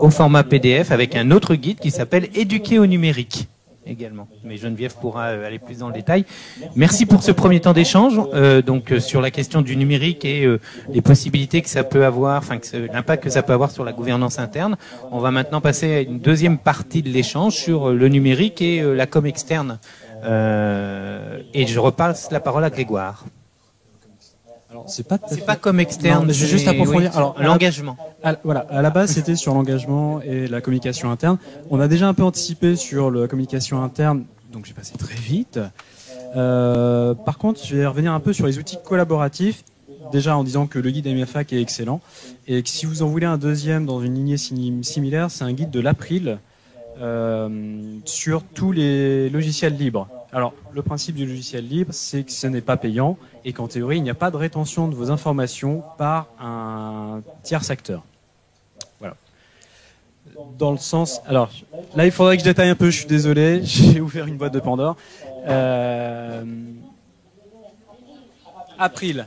au format PDF avec un autre guide qui s'appelle Éduquer au numérique également. Mais Geneviève pourra aller plus dans le détail. Merci pour ce premier temps d'échange sur la question du numérique et les possibilités que ça peut avoir, l'impact que ça peut avoir sur la gouvernance interne. On va maintenant passer à une deuxième partie de l'échange sur le numérique et la com externe. Et je repasse la parole à Grégoire. Alors, c'est pas comme externe. Non, mais je vais juste approfondir. Oui, alors, l'engagement. Voilà. À la base, c'était sur l'engagement et la communication interne. On a déjà un peu anticipé sur la communication interne, donc j'ai passé très vite. Par contre, je vais revenir un peu sur les outils collaboratifs déjà en disant que le guide AnimaFac est excellent et que si vous en voulez un deuxième dans une lignée similaire, c'est un guide de l'April sur tous les logiciels libres. Alors, le principe du logiciel libre, c'est que ce n'est pas payant et qu'en théorie, il n'y a pas de rétention de vos informations par un tierce acteur. Voilà. Dans le sens... Alors, là, il faudrait que je détaille un peu, je suis désolé, j'ai ouvert une boîte de Pandore. April.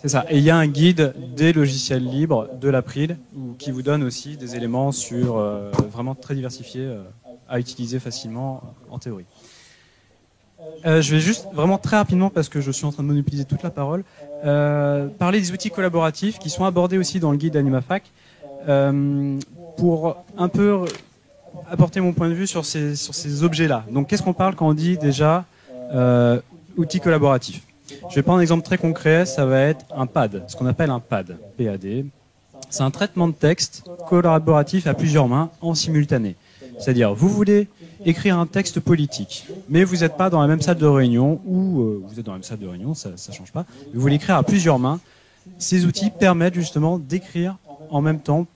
C'est ça. Et il y a un guide des logiciels libres de l'April qui vous donne aussi des éléments sur vraiment très diversifiés à utiliser facilement en théorie. Je vais juste vraiment très rapidement, parce que je suis en train de monopoliser toute la parole, parler des outils collaboratifs qui sont abordés aussi dans le guide AnimaFac pour un peu apporter mon point de vue sur ces objets-là. Donc qu'est-ce qu'on parle quand on dit déjà outils collaboratifs? Je vais prendre un exemple très concret, ça va être un PAD, ce qu'on appelle un PAD, PAD. C'est un traitement de texte collaboratif à plusieurs mains en simultané. C'est-à-dire, vous voulez écrire un texte politique, mais vous n'êtes pas dans la même salle de réunion, ou vous êtes dans la même salle de réunion, ça ne change pas, vous voulez écrire à plusieurs mains. Ces outils permettent justement d'écrire en même temps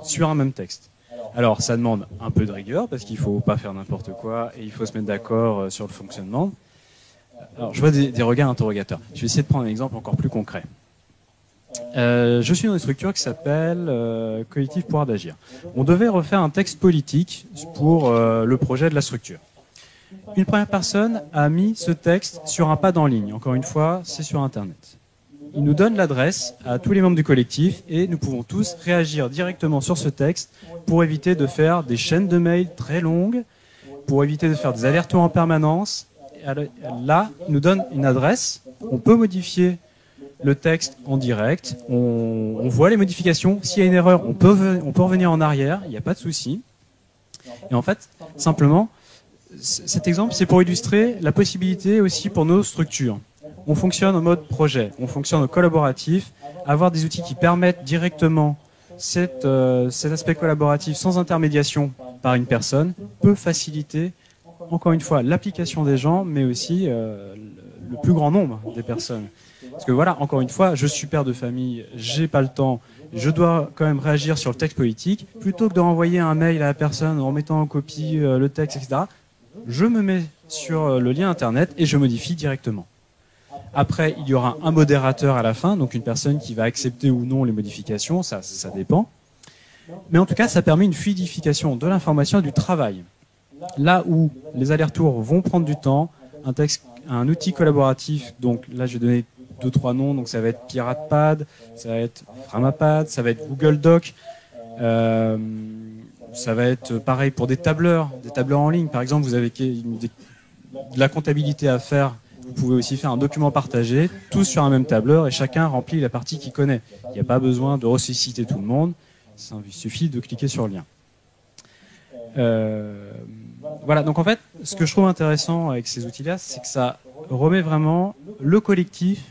sur un même texte. Alors, ça demande un peu de rigueur, parce qu'il ne faut pas faire n'importe quoi, et il faut se mettre d'accord sur le fonctionnement. Alors, je vois des regards interrogateurs. Je vais essayer de prendre un exemple encore plus concret. Je suis dans une structure qui s'appelle Collectif Pouvoir d'Agir. On devait refaire un texte politique pour le projet de la structure. Une première personne a mis ce texte sur un pad en ligne. Encore une fois, c'est sur Internet. Il nous donne l'adresse à tous les membres du collectif et nous pouvons tous réagir directement sur ce texte pour éviter de faire des chaînes de mails très longues, pour éviter de faire des allers-retours en permanence. Là, il nous donne une adresse, on peut modifier le texte en direct, on voit les modifications, s'il y a une erreur, on peut revenir en arrière, il n'y a pas de souci. Et en fait, simplement, cet exemple, c'est pour illustrer la possibilité aussi pour nos structures. On fonctionne en mode projet, on fonctionne en collaboratif, avoir des outils qui permettent directement cet aspect collaboratif sans intermédiation par une personne peut faciliter encore une fois l'application des gens, mais aussi le plus grand nombre des personnes. Parce que voilà, encore une fois, je suis père de famille, j'ai pas le temps, je dois quand même réagir sur le texte politique, plutôt que de renvoyer un mail à la personne en mettant en copie le texte, etc. Je me mets sur le lien internet et je modifie directement. Après, il y aura un modérateur à la fin, donc une personne qui va accepter ou non les modifications, ça dépend. Mais en tout cas, ça permet une fluidification de l'information et du travail. Là où les allers-retours vont prendre du temps, un outil collaboratif, donc là je vais donner 2-3 noms, donc ça va être PiratePad, ça va être Framapad, ça va être Google Doc, ça va être pareil pour des tableurs en ligne. Par exemple, vous avez de la comptabilité à faire, vous pouvez aussi faire un document partagé, tous sur un même tableur et chacun remplit la partie qu'il connaît. Il n'y a pas besoin de ressusciter tout le monde, il suffit de cliquer sur le lien. Voilà, donc en fait, ce que je trouve intéressant avec ces outils-là, c'est que ça remet vraiment le collectif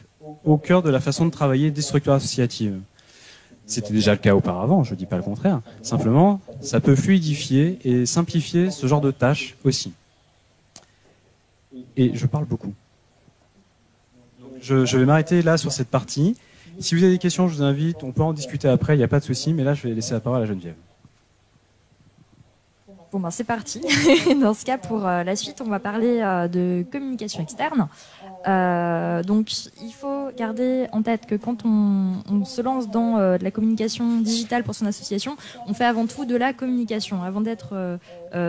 au cœur de la façon de travailler des structures associatives. C'était déjà le cas auparavant, je ne dis pas le contraire. Simplement, ça peut fluidifier et simplifier ce genre de tâches aussi. Et je parle beaucoup. Je vais m'arrêter là sur cette partie. Si vous avez des questions, je vous invite, on peut en discuter après, il n'y a pas de souci, mais là, je vais laisser la parole à Geneviève. Bon ben c'est parti. Dans ce cas, pour la suite, on va parler de communication externe. Donc il faut garder en tête que quand on se lance dans de la communication digitale pour son association, on fait avant tout de la communication. Avant d'être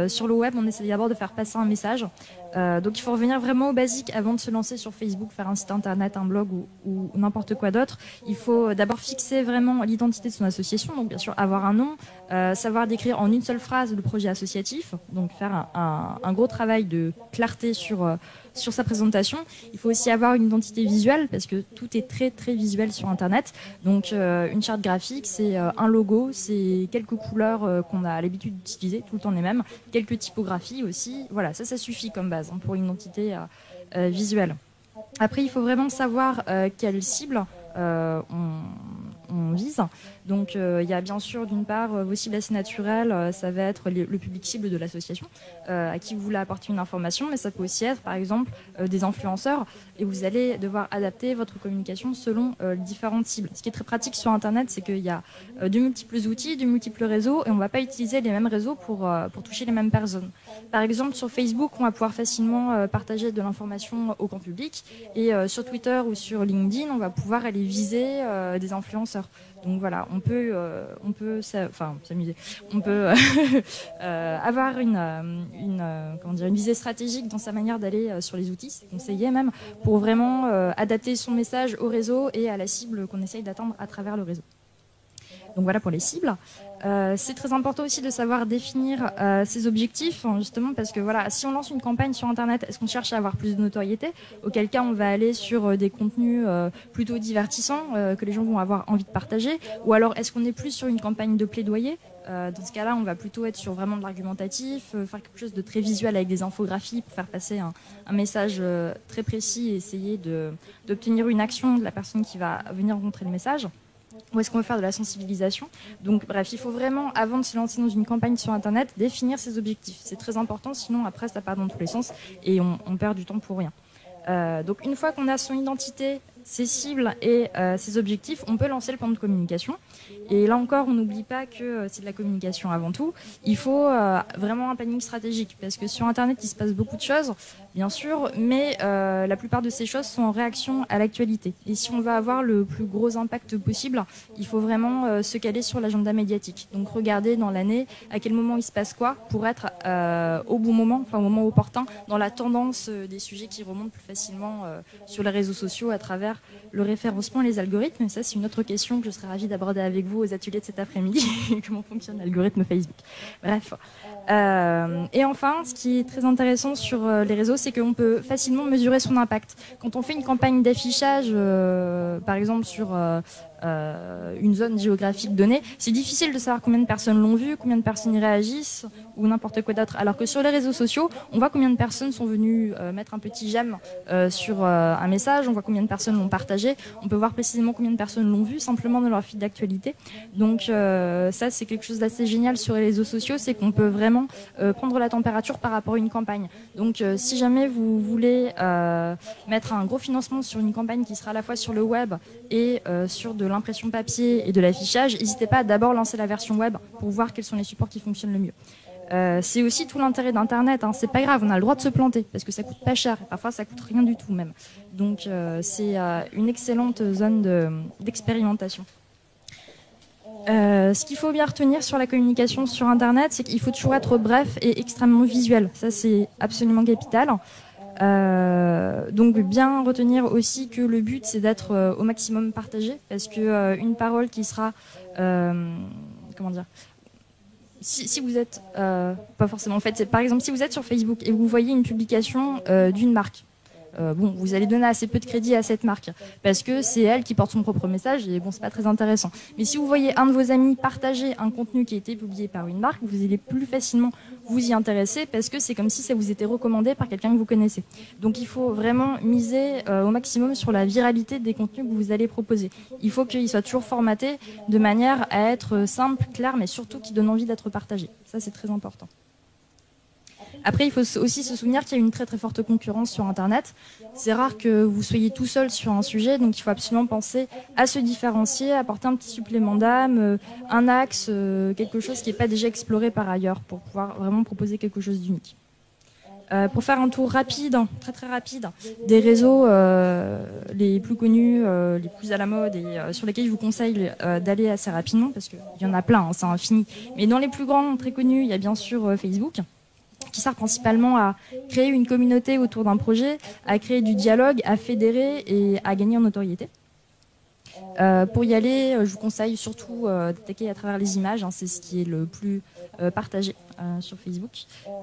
sur le web, on essaie d'abord de faire passer un message. Donc il faut revenir vraiment au basique avant de se lancer sur Facebook, faire un site internet, un blog ou n'importe quoi d'autre. Il faut d'abord fixer vraiment l'identité de son association, donc bien sûr avoir un nom, savoir décrire en une seule phrase le projet associatif, donc faire un gros travail de clarté sur sa présentation. Il faut aussi avoir une identité visuelle parce que tout est très très visuel sur internet. Donc une charte graphique, c'est un logo, c'est quelques couleurs qu'on a l'habitude d'utiliser tout le temps les mêmes, quelques typographies aussi. Voilà, ça suffit comme base pour une identité visuelle. Après, il faut vraiment savoir quelle cible on on vise. Donc il y a bien sûr d'une part vos cibles assez naturelles, ça va être le public cible de l'association à qui vous voulez apporter une information, mais ça peut aussi être par exemple des influenceurs et vous allez devoir adapter votre communication selon les différentes cibles. Ce qui est très pratique sur Internet, c'est qu'il y a de multiples outils, de multiples réseaux et on ne va pas utiliser les mêmes réseaux pour toucher les mêmes personnes. Par exemple sur Facebook, on va pouvoir facilement partager de l'information au grand public et sur Twitter ou sur LinkedIn, on va pouvoir aller viser des influenceurs. Donc voilà, on peut s'amuser. On peut avoir une visée stratégique dans sa manière d'aller sur les outils, c'est conseillé même, pour vraiment adapter son message au réseau et à la cible qu'on essaye d'atteindre à travers le réseau. Donc voilà pour les cibles. C'est très important aussi de savoir définir ses objectifs, justement, parce que voilà, si on lance une campagne sur Internet, est-ce qu'on cherche à avoir plus de notoriété? Auquel cas, on va aller sur des contenus plutôt divertissants que les gens vont avoir envie de partager. Ou alors, est-ce qu'on est plus sur une campagne de plaidoyer? Dans ce cas-là, on va plutôt être sur vraiment de l'argumentatif, faire quelque chose de très visuel avec des infographies pour faire passer un message très précis et essayer d'obtenir une action de la personne qui va venir montrer le message. Ou est-ce qu'on veut faire de la sensibilisation? Donc bref, il faut vraiment, avant de se lancer dans une campagne sur Internet, définir ses objectifs. C'est très important, sinon après ça part dans tous les sens et on perd du temps pour rien. Donc une fois qu'on a son identité, ses cibles et ses objectifs, on peut lancer le plan de communication. Et là encore, on n'oublie pas que c'est de la communication avant tout. Il faut vraiment un planning stratégique parce que sur Internet, il se passe beaucoup de choses, bien sûr, mais la plupart de ces choses sont en réaction à l'actualité. Et si on veut avoir le plus gros impact possible, il faut vraiment se caler sur l'agenda médiatique. Donc regarder dans l'année à quel moment il se passe quoi pour être au bon moment, enfin au moment opportun, dans la tendance des sujets qui remontent plus facilement sur les réseaux sociaux à travers le référencement et les algorithmes. Et ça, c'est une autre question que je serais ravie d'aborder avec vous aux ateliers de cet après-midi. Comment fonctionne l'algorithme Facebook. Bref. Et enfin, ce qui est très intéressant sur les réseaux, c'est qu'on peut facilement mesurer son impact. Quand on fait une campagne d'affichage, par exemple sur une zone géographique donnée, c'est difficile de savoir combien de personnes l'ont vu, combien de personnes y réagissent ou n'importe quoi d'autre. Alors que sur les réseaux sociaux, on voit combien de personnes sont venues mettre un petit j'aime sur un message, on voit combien de personnes l'ont partagé, on peut voir précisément combien de personnes l'ont vu simplement dans leur fil d'actualité. Donc ça, c'est quelque chose d'assez génial sur les réseaux sociaux, c'est qu'on peut vraiment prendre la température par rapport à une campagne. Donc si jamais vous voulez mettre un gros financement sur une campagne qui sera à la fois sur le web et sur de l'impression papier et de l'affichage, n'hésitez pas à d'abord lancer la version web pour voir quels sont les supports qui fonctionnent le mieux. C'est aussi tout l'intérêt d'Internet, hein. C'est pas grave, on a le droit de se planter parce que ça coûte pas cher, et parfois ça coûte rien du tout même. Donc c'est une excellente zone d'expérimentation. Ce qu'il faut bien retenir sur la communication sur Internet, c'est qu'il faut toujours être bref et extrêmement visuel. Ça, c'est absolument capital. Donc bien retenir aussi que le but, c'est d'être au maximum partagé, parce que une parole qui sera, comment dire, si vous êtes, pas forcément en fait, c'est par exemple si vous êtes sur Facebook et vous voyez une publication d'une marque. Bon, vous allez donner assez peu de crédit à cette marque parce que c'est elle qui porte son propre message et bon, c'est pas très intéressant. Mais si vous voyez un de vos amis partager un contenu qui a été publié par une marque, vous allez plus facilement vous y intéresser parce que c'est comme si ça vous était recommandé par quelqu'un que vous connaissez. Donc il faut vraiment miser au maximum sur la viralité des contenus que vous allez proposer. Il faut qu'ils soient toujours formatés de manière à être simple, clair, mais surtout qui donnent envie d'être partagés. Ça, c'est très important. Après, il faut aussi se souvenir qu'il y a une très très forte concurrence sur Internet. C'est rare que vous soyez tout seul sur un sujet, donc il faut absolument penser à se différencier, apporter un petit supplément d'âme, un axe, quelque chose qui n'est pas déjà exploré par ailleurs, pour pouvoir vraiment proposer quelque chose d'unique. Pour faire un tour rapide, très très rapide, des réseaux les plus connus, les plus à la mode et sur lesquels je vous conseille d'aller assez rapidement, parce qu'il y en a plein, hein, c'est infini. Mais dans les plus grands, très connus, il y a bien sûr Facebook, qui sert principalement à créer une communauté autour d'un projet, à créer du dialogue, à fédérer et à gagner en notoriété. Pour y aller, je vous conseille surtout d'attaquer à travers les images, hein, c'est ce qui est le plus partagé sur Facebook.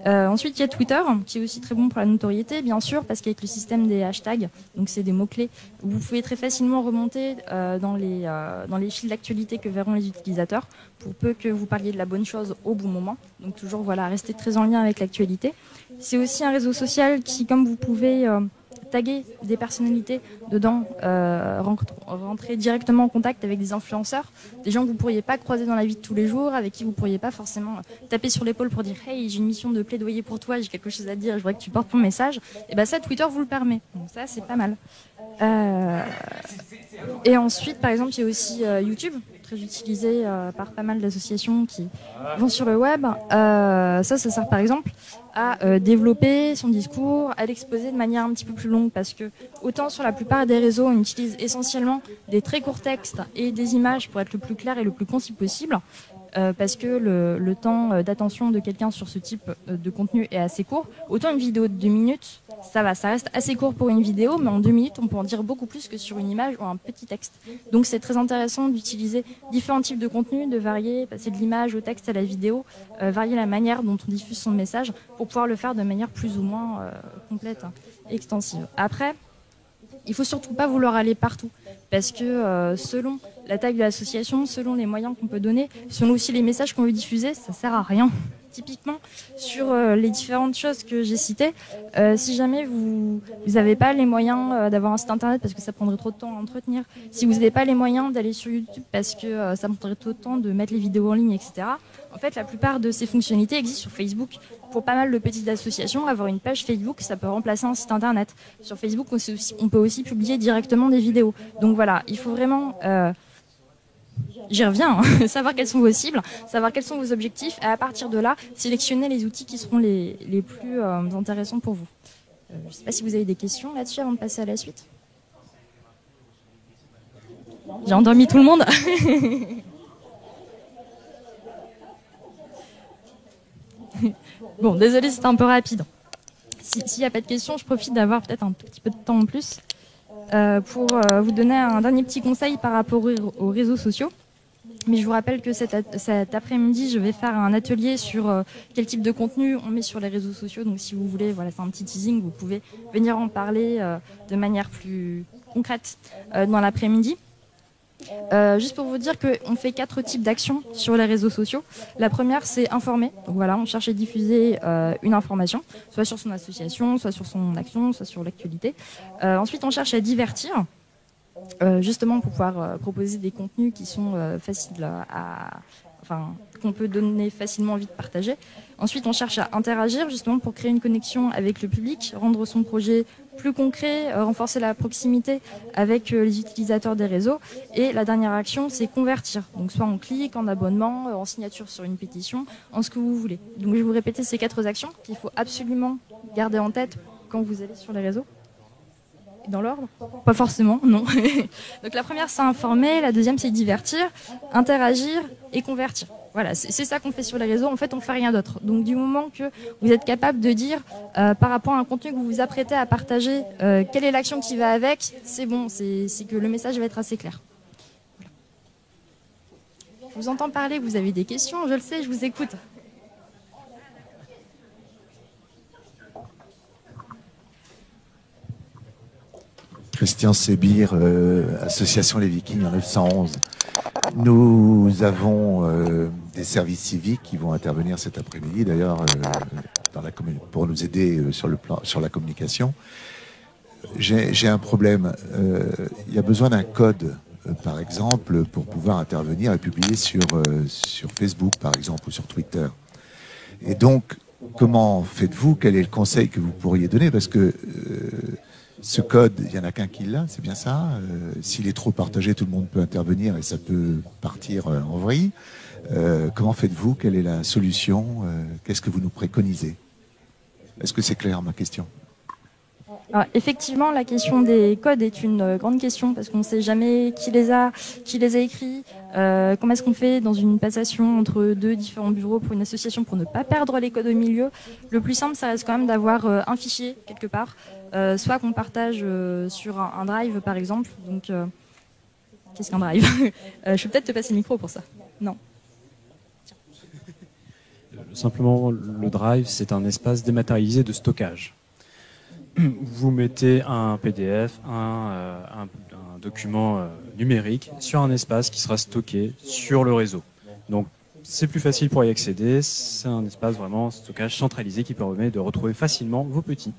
Ensuite, il y a Twitter, qui est aussi très bon pour la notoriété, bien sûr, parce qu'avec le système des hashtags, donc c'est des mots-clés, vous pouvez très facilement remonter dans les fils d'actualité que verront les utilisateurs, pour peu que vous parliez de la bonne chose au bon moment. Donc toujours, voilà, rester très en lien avec l'actualité. C'est aussi un réseau social qui, comme vous pouvez taguer des personnalités dedans, rentrer directement en contact avec des influenceurs, des gens que vous ne pourriez pas croiser dans la vie de tous les jours, avec qui vous ne pourriez pas forcément taper sur l'épaule pour dire « Hey, j'ai une mission de plaidoyer pour toi, j'ai quelque chose à te dire, je voudrais que tu portes mon message », et bien ça, Twitter vous le permet. Donc ça, c'est pas mal. Et ensuite, par exemple, il y a aussi YouTube, très utilisé par pas mal d'associations qui vont sur le web. Ça sert par exemple à développer son discours, à l'exposer de manière un petit peu plus longue, parce que autant sur la plupart des réseaux, on utilise essentiellement des très courts textes et des images pour être le plus clair et le plus concis possible, parce que le temps d'attention de quelqu'un sur ce type de contenu est assez court. Autant une vidéo de 2 minutes, ça va, ça reste assez court pour une vidéo, mais en 2 minutes, on peut en dire beaucoup plus que sur une image ou un petit texte. Donc c'est très intéressant d'utiliser différents types de contenus, de varier, passer de l'image au texte à la vidéo, varier la manière dont on diffuse son message pour pouvoir le faire de manière plus ou moins complète et extensive. Après, il faut surtout pas vouloir aller partout, parce que selon la taille de l'association, selon les moyens qu'on peut donner, selon aussi les messages qu'on veut diffuser, ça sert à rien. Typiquement, sur les différentes choses que j'ai citées, si jamais vous n'avez pas les moyens d'avoir un site internet parce que ça prendrait trop de temps à entretenir, si vous n'avez pas les moyens d'aller sur YouTube parce que ça prendrait trop de temps de mettre les vidéos en ligne, etc., en fait, la plupart de ces fonctionnalités existent sur Facebook. Pour pas mal de petites associations, avoir une page Facebook, ça peut remplacer un site internet. Sur Facebook, on peut aussi publier directement des vidéos. Donc voilà, il faut vraiment... J'y reviens, hein. Savoir quelles sont vos cibles, savoir quels sont vos objectifs, et à partir de là, sélectionner les outils qui seront les plus intéressants pour vous. Je ne sais pas si vous avez des questions là-dessus avant de passer à la suite. J'ai endormi tout le monde. Bon, désolé, c'était un peu rapide. S'il n'y a pas de questions, je profite d'avoir peut-être un tout petit peu de temps en plus pour vous donner un dernier petit conseil par rapport aux réseaux sociaux. Mais je vous rappelle que cet après-midi, je vais faire un atelier sur quel type de contenu on met sur les réseaux sociaux. Donc si vous voulez, voilà, c'est un petit teasing, vous pouvez venir en parler de manière plus concrète dans l'après-midi. Juste pour vous dire qu'on fait 4 types d'actions sur les réseaux sociaux. La première, c'est informer. Donc voilà, on cherche à diffuser une information, soit sur son association, soit sur son action, soit sur l'actualité. Ensuite, on cherche à divertir. Justement pour pouvoir proposer des contenus qui sont faciles qu'on peut donner facilement envie de partager. Ensuite, on cherche à interagir justement pour créer une connexion avec le public, rendre son projet plus concret, renforcer la proximité avec les utilisateurs des réseaux. Et la dernière action, c'est convertir. Donc soit en clic, en abonnement, en signature sur une pétition, en ce que vous voulez. Donc je vais vous répéter ces 4 actions qu'il faut absolument garder en tête quand vous allez sur les réseaux. Dans l'ordre? Pas forcément, non. Donc la première, c'est informer, la deuxième, c'est divertir, interagir et convertir. Voilà, c'est ça qu'on fait sur les réseaux. En fait, on fait rien d'autre. Donc du moment que vous êtes capable de dire par rapport à un contenu que vous vous apprêtez à partager, quelle est l'action qui va avec, c'est bon, c'est que le message va être assez clair. Voilà. Je vous entends parler, vous avez des questions, je le sais, je vous écoute. Christian Sébir, Association Les Vikings en 911. Nous avons des services civiques qui vont intervenir cet après-midi, d'ailleurs, pour nous aider sur la communication. J'ai un problème. Il y a besoin d'un code, par exemple, pour pouvoir intervenir et publier sur Facebook, par exemple, ou sur Twitter. Et donc, comment faites-vous? Quel est le conseil que vous pourriez donner? Parce que ce code, il n'y en a qu'un qui l'a, c'est bien ça. S'il est trop partagé, tout le monde peut intervenir et ça peut partir en vrille. Comment faites-vous? Quelle est la solution? Qu'est-ce que vous nous préconisez? Est-ce que c'est clair, ma question? Alors, effectivement, la question des codes est une grande question parce qu'on ne sait jamais qui les a écrits, comment est-ce qu'on fait dans une passation entre 2 différents bureaux pour une association pour ne pas perdre les codes au milieu. Le plus simple, ça reste quand même d'avoir un fichier quelque part, soit qu'on partage sur un drive par exemple. Donc, qu'est-ce qu'un drive? Je peux peut-être te passer le micro pour ça. Non. Simplement, le drive, c'est un espace dématérialisé de stockage. Vous mettez un PDF, un document numérique sur un espace qui sera stocké sur le réseau. Donc c'est plus facile pour y accéder, c'est un espace vraiment stockage centralisé qui permet de retrouver facilement vos petits.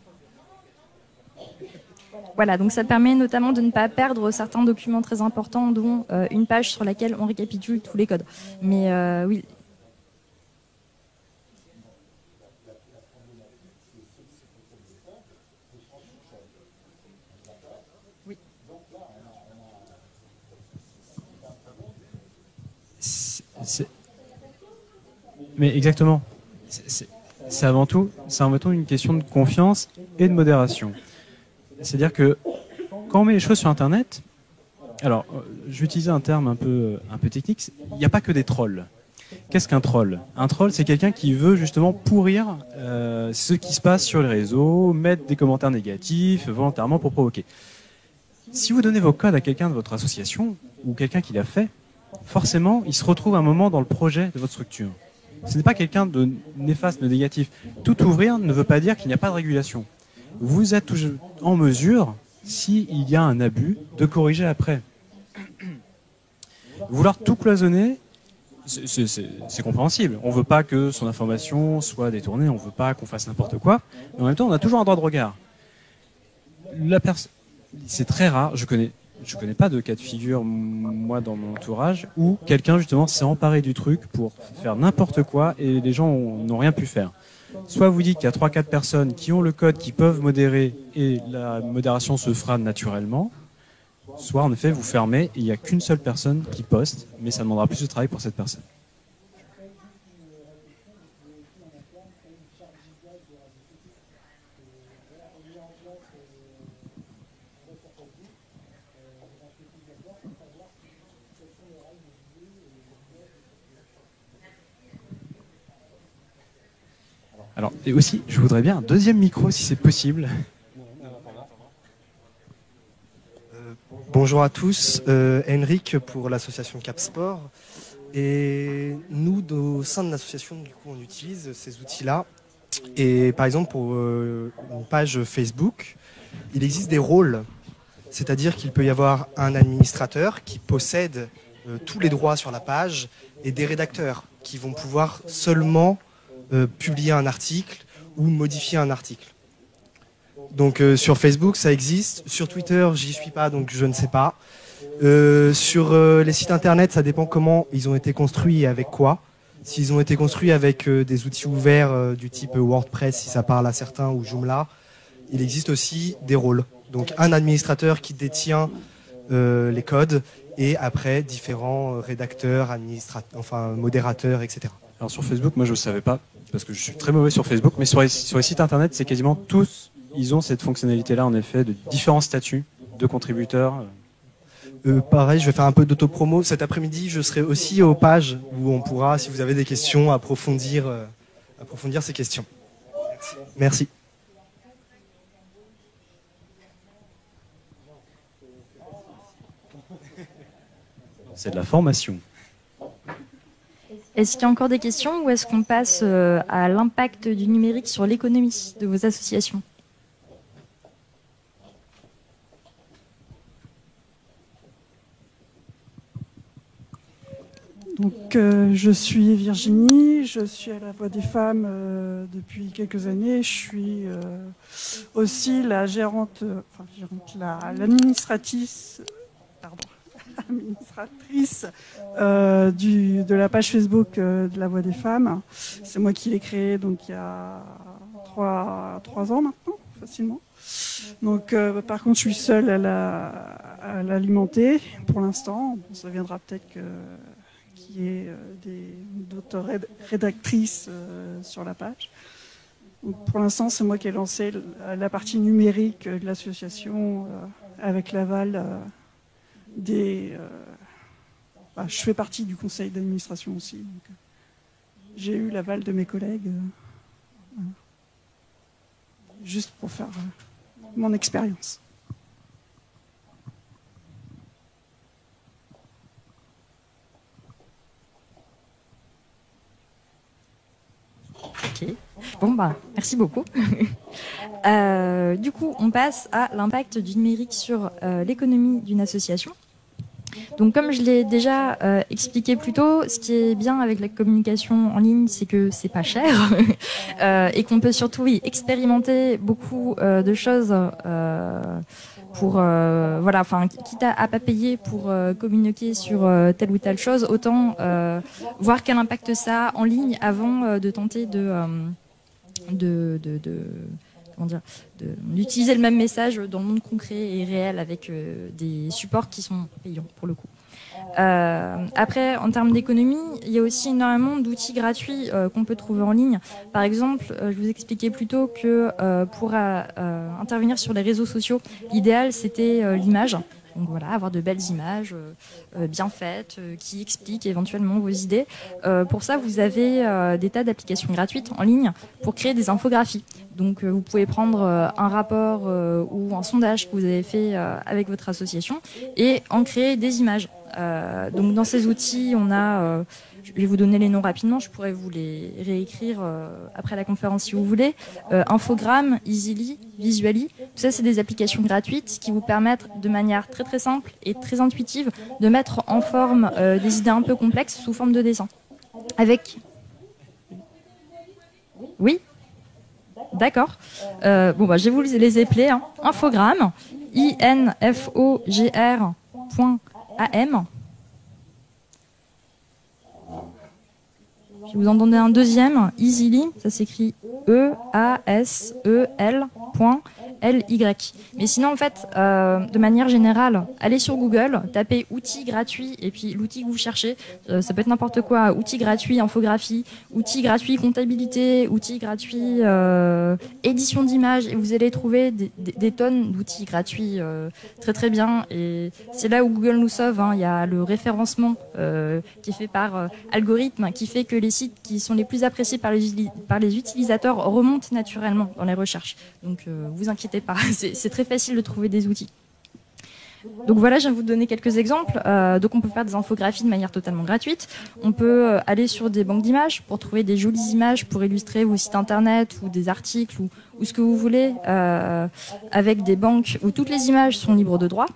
Voilà, donc ça permet notamment de ne pas perdre certains documents très importants, dont une page sur laquelle on récapitule tous les codes. Mais oui. Mais exactement. C'est avant tout une question de confiance et de modération. C'est-à-dire que quand on met les choses sur Internet, alors je vais utiliser un terme un peu technique, il n'y a pas que des trolls. Qu'est-ce qu'un troll? Un troll, c'est quelqu'un qui veut justement pourrir ce qui se passe sur les réseaux, mettre des commentaires négatifs volontairement pour provoquer. Si vous donnez vos codes à quelqu'un de votre association ou quelqu'un qui l'a fait, forcément, il se retrouve un moment dans le projet de votre structure. Ce n'est pas quelqu'un de néfaste, de négatif. Tout ouvrir ne veut pas dire qu'il n'y a pas de régulation. Vous êtes toujours en mesure, s'il y a un abus, de corriger après. Vouloir tout cloisonner, c'est compréhensible. On ne veut pas que son information soit détournée, on ne veut pas qu'on fasse n'importe quoi. Mais en même temps, on a toujours un droit de regard. C'est très rare, je connais pas de cas de figure, moi, dans mon entourage, où quelqu'un, justement, s'est emparé du truc pour faire n'importe quoi et les gens n'ont rien pu faire. Soit vous dites qu'il y a 3-4 personnes qui ont le code, qui peuvent modérer et la modération se fera naturellement, soit, en effet, vous fermez et il n'y a qu'une seule personne qui poste, mais ça demandera plus de travail pour cette personne. Alors, et aussi, je voudrais bien un deuxième micro si c'est possible. Bonjour à tous, Henrik pour l'association Capsport. Et nous, au sein de l'association, du coup, on utilise ces outils-là. Et par exemple, pour une page Facebook, il existe des rôles. C'est-à-dire qu'il peut y avoir un administrateur qui possède tous les droits sur la page et des rédacteurs qui vont pouvoir seulement publier un article ou modifier un article. Donc sur Facebook, ça existe. Sur Twitter, j'y suis pas, donc je ne sais pas. Sur les sites internet, ça dépend comment ils ont été construits et avec quoi. S'ils ont été construits avec des outils ouverts du type WordPress, si ça parle à certains, ou Joomla, il existe aussi des rôles. Donc un administrateur qui détient les codes et après différents rédacteurs, modérateurs, etc. Alors sur Facebook, moi je ne savais pas, parce que je suis très mauvais sur Facebook, mais sur les sites internet, c'est quasiment tous, ils ont cette fonctionnalité-là en effet, de différents statuts de contributeurs. Pareil, je vais faire un peu d'autopromo. Cet après-midi, je serai aussi aux pages où on pourra, si vous avez des questions, approfondir ces questions. Merci. C'est de la formation. Est-ce qu'il y a encore des questions ou est-ce qu'on passe à l'impact du numérique sur l'économie de vos associations ? Donc, je suis Virginie, je suis à la Voix des femmes depuis quelques années. Je suis aussi la l'administratrice de la page Facebook de la Voix des femmes. C'est moi qui l'ai créée donc il y a 3 ans maintenant, facilement. Donc, par contre, je suis seule à l'alimenter pour l'instant. Bon, ça viendra peut-être qu'il y ait d'autres rédactrices sur la page. Donc, pour l'instant, c'est moi qui ai lancé la partie numérique de l'association avec l'aval je fais partie du conseil d'administration aussi. Donc, j'ai eu l'aval de mes collègues juste pour faire mon expérience. Ok. Bon, merci beaucoup. Du coup, on passe à l'impact du numérique sur l'économie d'une association. Donc, comme je l'ai déjà expliqué plus tôt, ce qui est bien avec la communication en ligne, c'est que c'est pas cher et qu'on peut surtout expérimenter beaucoup de choses pour voilà, enfin quitte à pas payer pour communiquer sur telle ou telle chose, autant voir quel impact ça a en ligne avant de tenter d'utiliser le même message dans le monde concret et réel avec des supports qui sont payants pour le coup. Après, en termes d'économie, il y a aussi énormément d'outils gratuits qu'on peut trouver en ligne. Par exemple, je vous expliquais plus tôt que pour intervenir sur les réseaux sociaux, l'idéal c'était l'image. Donc voilà, avoir de belles images bien faites qui expliquent éventuellement vos idées. Pour ça, vous avez des tas d'applications gratuites en ligne pour créer des infographies. Donc vous pouvez prendre un rapport ou un sondage que vous avez fait avec votre association et en créer des images. Donc dans ces outils, on a, je vais vous donner les noms rapidement, je pourrais vous les réécrire après la conférence si vous voulez. Infogrames, Easily, Visually, tout ça c'est des applications gratuites qui vous permettent de manière très très simple et très intuitive de mettre en forme des idées un peu complexes sous forme de dessin. Avec... Oui ? D'accord. Bon bah je vais vous les épeler. Hein. Infogrames, infogr.am. Je vais vous en donner un deuxième, Easily, ça s'écrit EASEL.LY. Mais sinon, en fait, de manière générale, allez sur Google, tapez outils gratuits et puis l'outil que vous cherchez, ça peut être n'importe quoi, outils gratuits, infographie, outils gratuits, comptabilité, outils gratuits, édition d'images, et vous allez trouver des tonnes d'outils gratuits très très bien. Et c'est là où Google nous sauve, hein. Il y a le référencement qui est fait par algorithme, qui fait que les sites qui sont les plus appréciés par les utilisateurs remontent naturellement dans les recherches. Donc vous inquiétez pas, c'est très facile de trouver des outils. Donc voilà, je viens de vous donner quelques exemples. Donc on peut faire des infographies de manière totalement gratuite. On peut aller sur des banques d'images pour trouver des jolies images pour illustrer vos sites internet ou des articles ou ce que vous voulez, avec des banques où toutes les images sont libres de droit.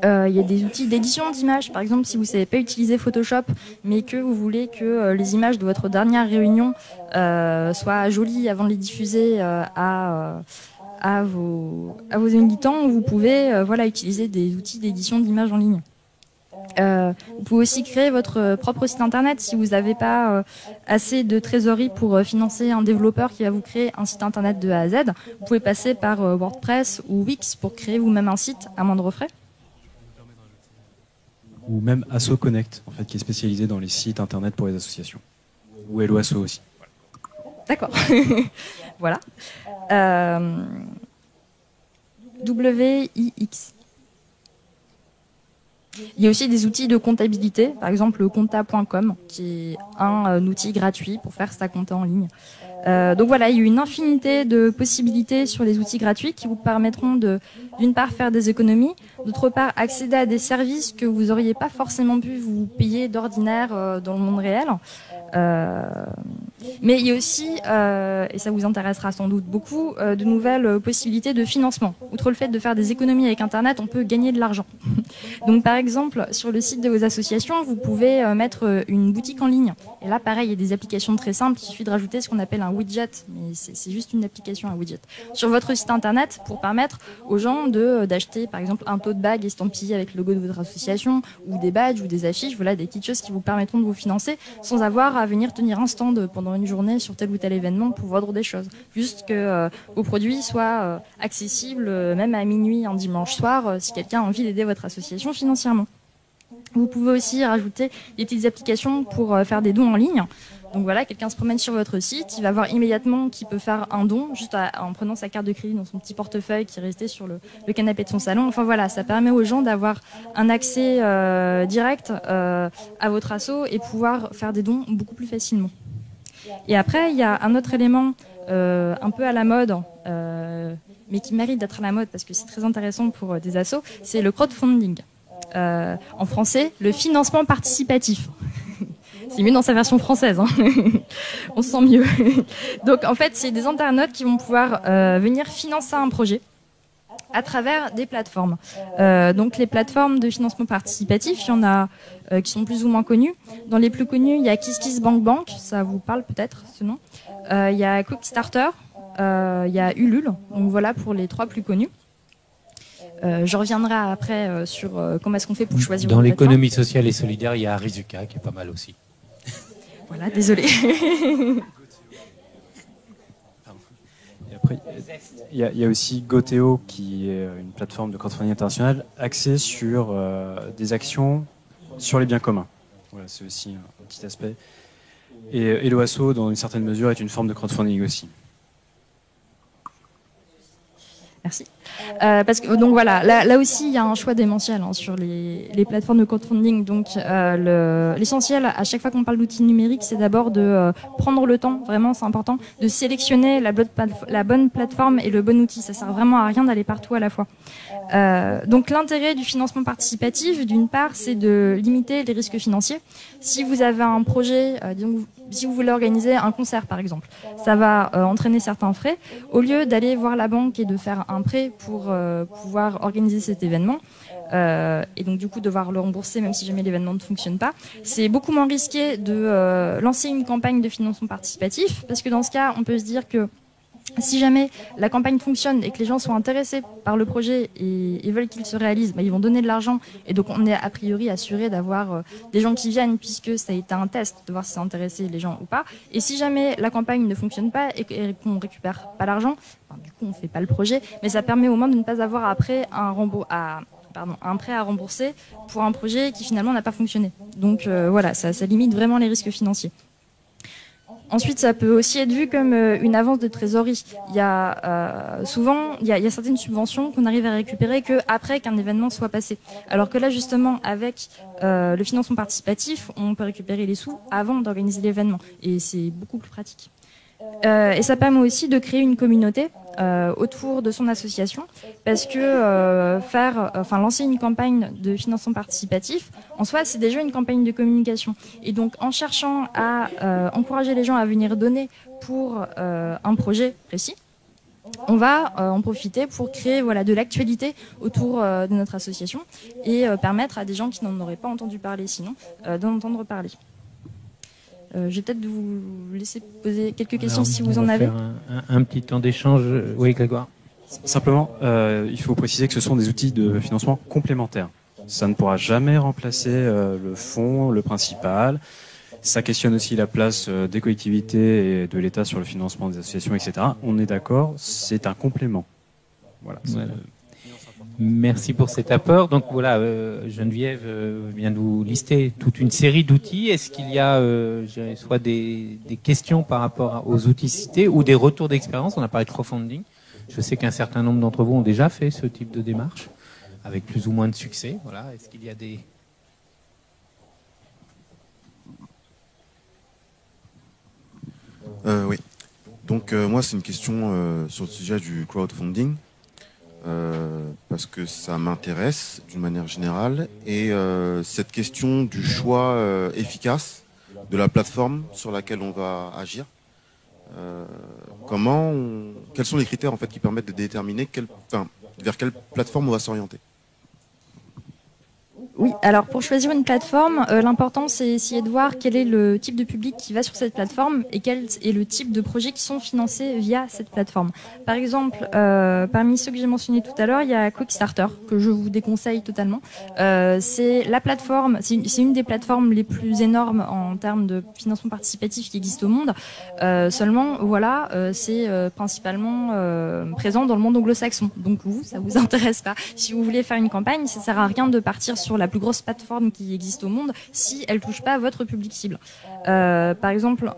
Il y a des outils d'édition d'images, par exemple si vous ne savez pas utiliser Photoshop mais que vous voulez que les images de votre dernière réunion soient jolies avant de les diffuser à vos militants, vous pouvez voilà, utiliser des outils d'édition d'images en ligne. Vous pouvez aussi créer votre propre site internet si vous n'avez pas assez de trésorerie pour financer un développeur qui va vous créer un site internet de A à Z. Vous pouvez passer par WordPress ou Wix pour créer vous-même un site à moindre frais. Ou même Asso Connect, en fait, qui est spécialisé dans les sites internet pour les associations. Ou Hello Asso aussi. D'accord. Voilà. WIX. Il y a aussi des outils de comptabilité, par exemple le compta.com, qui est un outil gratuit pour faire sa compta en ligne. Donc voilà, il y a une infinité de possibilités sur les outils gratuits qui vous permettront d'une part faire des économies, d'autre part accéder à des services que vous n'auriez pas forcément pu vous payer d'ordinaire dans le monde réel. Mais il y a aussi, et ça vous intéressera sans doute beaucoup, de nouvelles possibilités de financement. Outre le fait de faire des économies avec Internet, on peut gagner de l'argent. Donc par exemple, sur le site de vos associations, vous pouvez mettre une boutique en ligne. Et là, pareil, il y a des applications très simples. Il suffit de rajouter ce qu'on appelle un widget, mais c'est juste une application, un widget, sur votre site Internet pour permettre aux gens d'acheter, par exemple, un tote bag estampillé avec le logo de votre association, ou des badges, ou des affiches, voilà, des petites choses qui vous permettront de vous financer sans avoir à venir tenir un stand pendant une journée sur tel ou tel événement pour vendre des choses. Juste que vos produits soient accessibles même à minuit un dimanche soir si quelqu'un a envie d'aider votre association financièrement. Vous pouvez aussi rajouter des petites applications pour faire des dons en ligne. Donc voilà, quelqu'un se promène sur votre site, il va voir immédiatement qu'il peut faire un don juste en prenant sa carte de crédit dans son petit portefeuille qui est resté sur le canapé de son salon. Enfin voilà, ça permet aux gens d'avoir un accès direct à votre asso et pouvoir faire des dons beaucoup plus facilement. Et après, il y a un autre élément un peu à la mode, mais qui mérite d'être à la mode parce que c'est très intéressant pour des assos, c'est le crowdfunding. En français, le financement participatif. C'est mieux dans sa version française, hein. On se sent mieux. Donc en fait, c'est des internautes qui vont pouvoir venir financer un projet à travers des plateformes. Donc les plateformes de financement participatif, il y en a qui sont plus ou moins connues. Dans les plus connues, il y a KissKissBankBank, ça vous parle peut-être ce nom. Il y a Quickstarter, il y a Ulule, donc voilà pour les trois plus connus. Je reviendrai après sur comment est-ce qu'on fait pour choisir Dans une l'économie sociale et solidaire, il y a Arizuka qui est pas mal aussi. Voilà, désolé. Après, il y a aussi Goteo, qui est une plateforme de crowdfunding international axée sur des actions sur les biens communs. Voilà, c'est aussi un petit aspect. Et Eloasso, dans une certaine mesure, est une forme de crowdfunding aussi. Merci. Parce que donc voilà, là aussi il y a un choix démentiel sur les plateformes de crowdfunding. Donc l'essentiel à chaque fois qu'on parle d'outils numériques, c'est d'abord de prendre le temps, vraiment c'est important, de sélectionner la bonne plateforme et le bon outil. Ça sert vraiment à rien d'aller partout à la fois. Donc l'intérêt du financement participatif, d'une part, c'est de limiter les risques financiers. Si vous avez un projet, disons, si vous voulez organiser un concert par exemple, ça va entraîner certains frais. Au lieu d'aller voir la banque et de faire un prêt pour pouvoir organiser cet événement, et donc du coup devoir le rembourser même si jamais l'événement ne fonctionne pas, c'est beaucoup moins risqué de lancer une campagne de financement participatif, parce que dans ce cas, on peut se dire que si jamais la campagne fonctionne et que les gens sont intéressés par le projet et veulent qu'il se réalise, ils vont donner de l'argent, et donc on est a priori assuré d'avoir des gens qui viennent, puisque ça a été un test de voir si ça intéressait les gens ou pas. Et si jamais la campagne ne fonctionne pas et qu'on récupère pas l'argent, du coup on fait pas le projet, mais ça permet au moins de ne pas avoir après un prêt à rembourser pour un projet qui finalement n'a pas fonctionné. Donc voilà, ça limite vraiment les risques financiers. Ensuite, ça peut aussi être vu comme une avance de trésorerie. Il y a souvent, il y a certaines subventions qu'on arrive à récupérer qu'après qu'un événement soit passé. Alors que là, justement, avec le financement participatif, on peut récupérer les sous avant d'organiser l'événement. Et c'est beaucoup plus pratique. Et ça permet aussi de créer une communauté autour de son association, parce que lancer une campagne de financement participatif, en soi, c'est déjà une campagne de communication. Et donc, en cherchant à encourager les gens à venir donner pour un projet précis, on va en profiter pour créer de l'actualité autour de notre association et permettre à des gens qui n'en auraient pas entendu parler sinon d'en entendre parler. Je vais peut-être vous laisser poser quelques questions si vous en avez. Un petit temps d'échange. Oui, Grégoire. Simplement, il faut préciser que ce sont des outils de financement complémentaires. Ça ne pourra jamais remplacer le fonds, le principal. Ça questionne aussi la place des collectivités et de l'État sur le financement des associations, etc. On est d'accord, c'est un complément. Voilà. Merci pour cet apport. Donc voilà, Geneviève vient de vous lister toute une série d'outils. Est-ce qu'il y a soit des questions par rapport aux outils cités ou des retours d'expérience? On a parlé de crowdfunding. Je sais qu'un certain nombre d'entre vous ont déjà fait ce type de démarche, avec plus ou moins de succès. Voilà. Est-ce qu'il y a des... Oui. Donc moi, c'est une question sur le sujet du crowdfunding. Parce que ça m'intéresse d'une manière générale, et cette question du choix efficace de la plateforme sur laquelle on va agir, quels sont les critères en fait qui permettent de déterminer vers quelle plateforme on va s'orienter? Oui, alors pour choisir une plateforme, l'important c'est essayer de voir quel est le type de public qui va sur cette plateforme et quel est le type de projets qui sont financés via cette plateforme. Par exemple, parmi ceux que j'ai mentionnés tout à l'heure, il y a Quickstarter, que je vous déconseille totalement. C'est la plateforme, c'est une des plateformes les plus énormes en termes de financement participatif qui existe au monde. Seulement, voilà, c'est principalement présent dans le monde anglo-saxon. Donc ça vous intéresse pas. Si vous voulez faire une campagne, ça sert à rien de partir sur la plus grosse plateforme qui existe au monde si elle touche pas votre public cible. Par exemple,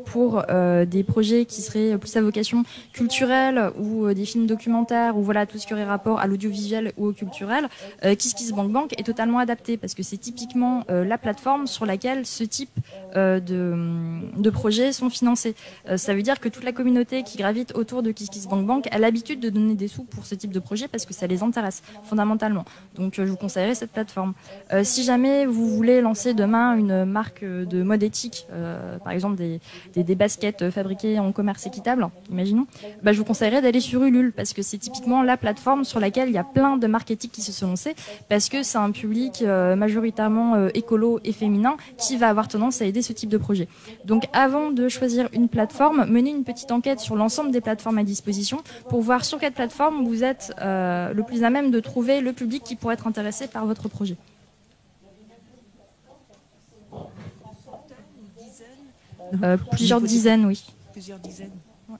pour des projets qui seraient plus à vocation culturelle ou des films documentaires ou voilà tout ce qui aurait rapport à l'audiovisuel ou au culturel, KissKissBankBank est totalement adapté parce que c'est typiquement la plateforme sur laquelle ce type de projets sont financés. Ça veut dire que toute la communauté qui gravite autour de KissKissBankBank a l'habitude de donner des sous pour ce type de projet parce que ça les intéresse fondamentalement. Donc je vous conseillerais cette plateforme. plateforme. Si jamais vous voulez lancer demain une marque de mode éthique, par exemple des baskets fabriquées en commerce équitable, imaginons, je vous conseillerais d'aller sur Ulule, parce que c'est typiquement la plateforme sur laquelle il y a plein de marques éthiques qui se sont lancées, parce que c'est un public majoritairement écolo et féminin qui va avoir tendance à aider ce type de projet. Donc avant de choisir une plateforme, menez une petite enquête sur l'ensemble des plateformes à disposition pour voir sur quelle plateforme vous êtes le plus à même de trouver le public qui pourrait être intéressé par votre projet. Plusieurs dizaines, oui. Plusieurs dizaines. Ouais.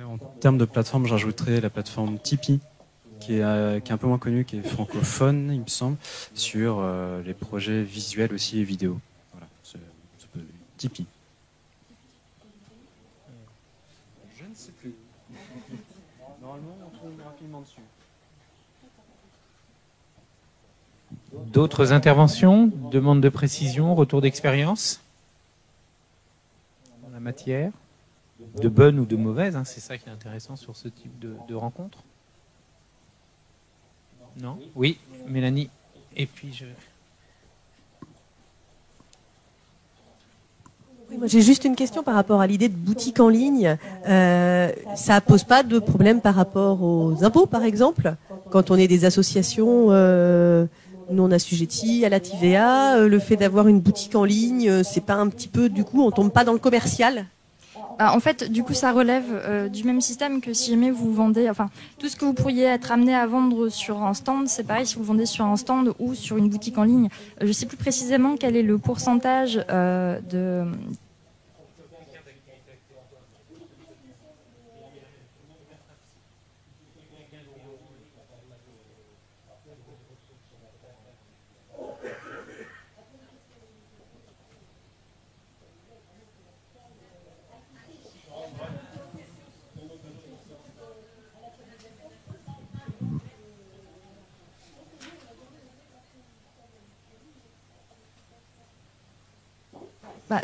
En termes de plateforme, j'ajouterais la plateforme Tipeee, qui est un peu moins connue, qui est francophone, il me semble, sur les projets visuels aussi et vidéo. Voilà, Tipeee. Je ne sais plus. Normalement, on trouve rapidement dessus. D'autres interventions, demandes de précision, retour d'expérience dans la matière, de bonnes ou de mauvaises, hein, c'est ça qui est intéressant sur ce type de rencontre. Non? Oui, Mélanie. Et puis je... Oui, moi j'ai juste une question par rapport à l'idée de boutique en ligne. Ça pose pas de problème par rapport aux impôts, par exemple, quand on est des associations non assujetties à la TVA, le fait d'avoir une boutique en ligne, c'est pas un petit peu, du coup, on tombe pas dans le commercial? En fait, du coup, ça relève du même système que si jamais vous vendez, enfin, tout ce que vous pourriez être amené à vendre sur un stand, c'est pareil si vous vendez sur un stand ou sur une boutique en ligne. Je ne sais plus précisément quel est le pourcentage de...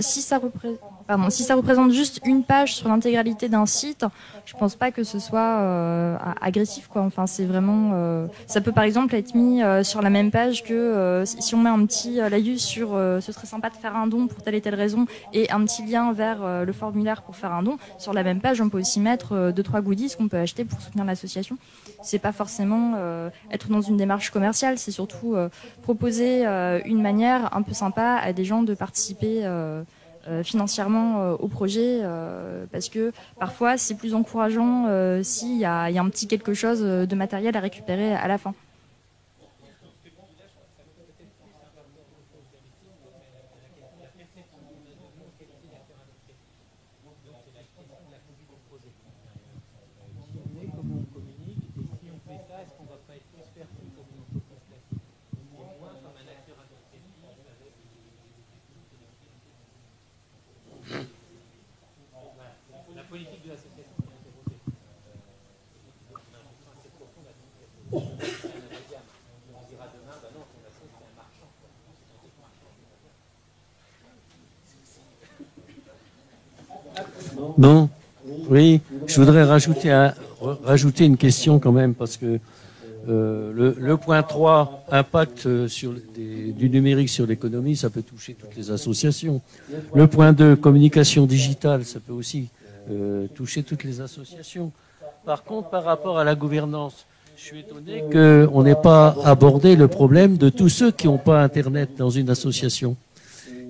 Si ça représente juste une page sur l'intégralité d'un site, je pense pas que ce soit agressif, quoi. Enfin, c'est vraiment, ça peut par exemple être mis sur la même page que si on met un petit laïus sur ce serait sympa de faire un don pour telle et telle raison et un petit lien vers le formulaire pour faire un don. Sur la même page, on peut aussi mettre 2-3 goodies qu'on peut acheter pour soutenir l'association. C'est pas forcément être dans une démarche commerciale, c'est surtout proposer une manière un peu sympa à des gens de participer financièrement au projet, parce que parfois c'est plus encourageant s'il y a un petit quelque chose de matériel à récupérer à la fin. Bon, oui, je voudrais rajouter une question quand même, parce que le point 3, impact du numérique sur l'économie, ça peut toucher toutes les associations. Le point 2, communication digitale, ça peut aussi toucher toutes les associations. Par contre, par rapport à la gouvernance, je suis étonné qu'on n'ait pas abordé le problème de tous ceux qui n'ont pas Internet dans une association.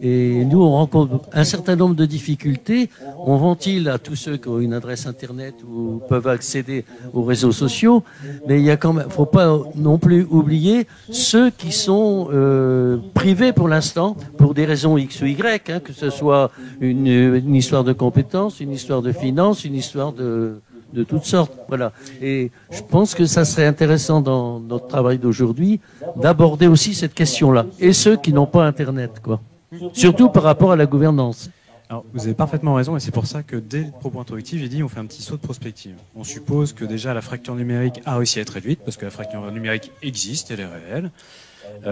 Et nous, on rencontre un certain nombre de difficultés. On ventile à tous ceux qui ont une adresse Internet ou peuvent accéder aux réseaux sociaux. Mais il y a quand même, faut pas non plus oublier ceux qui sont privés pour l'instant, pour des raisons X ou Y, hein, que ce soit une histoire de compétences, une histoire de finances, une histoire de toutes sortes. Voilà. Et je pense que ça serait intéressant dans notre travail d'aujourd'hui d'aborder aussi cette question-là. Et ceux qui n'ont pas Internet, quoi. Surtout par rapport à la gouvernance. Alors, vous avez parfaitement raison, et c'est pour ça que dès le propos introductif, j'ai dit on fait un petit saut de prospective. On suppose que déjà la fracture numérique a réussi à être réduite, parce que la fracture numérique existe, elle est réelle.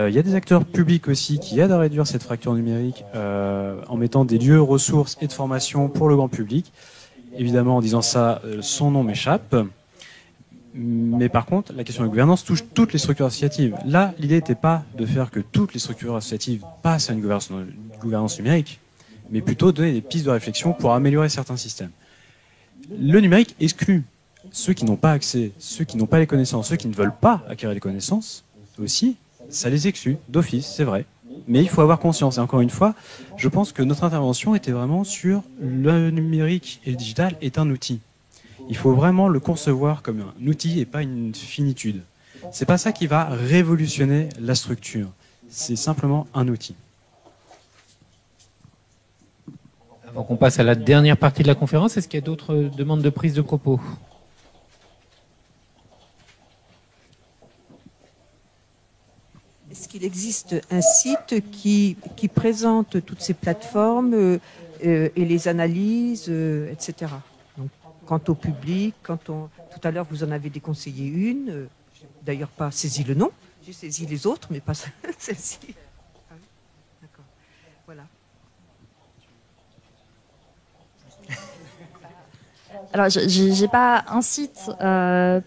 Il y a des acteurs publics aussi qui aident à réduire cette fracture numérique en mettant des lieux, ressources et de formation pour le grand public. Évidemment, en disant ça, son nom m'échappe. Mais par contre, la question de la gouvernance touche toutes les structures associatives. Là, l'idée n'était pas de faire que toutes les structures associatives passent à une gouvernance numérique, mais plutôt donner des pistes de réflexion pour améliorer certains systèmes. Le numérique exclut ceux qui n'ont pas accès, ceux qui n'ont pas les connaissances, ceux qui ne veulent pas acquérir les connaissances aussi, ça les exclut d'office, c'est vrai. Mais il faut avoir conscience. Et encore une fois, je pense que notre intervention était vraiment sur le numérique et le digital est un outil. Il faut vraiment le concevoir comme un outil et pas une finitude. C'est pas ça qui va révolutionner la structure. C'est simplement un outil. Avant qu'on passe à la dernière partie de la conférence, est-ce qu'il y a d'autres demandes de prise de propos ? Est-ce qu'il existe un site qui présente toutes ces plateformes et les analyses, etc. Donc, quant au public, tout à l'heure vous en avez déconseillé une, j'ai d'ailleurs pas saisi le nom, j'ai saisi les autres, mais pas celle-ci. Ah oui, d'accord. Voilà. Alors, j'ai pas un site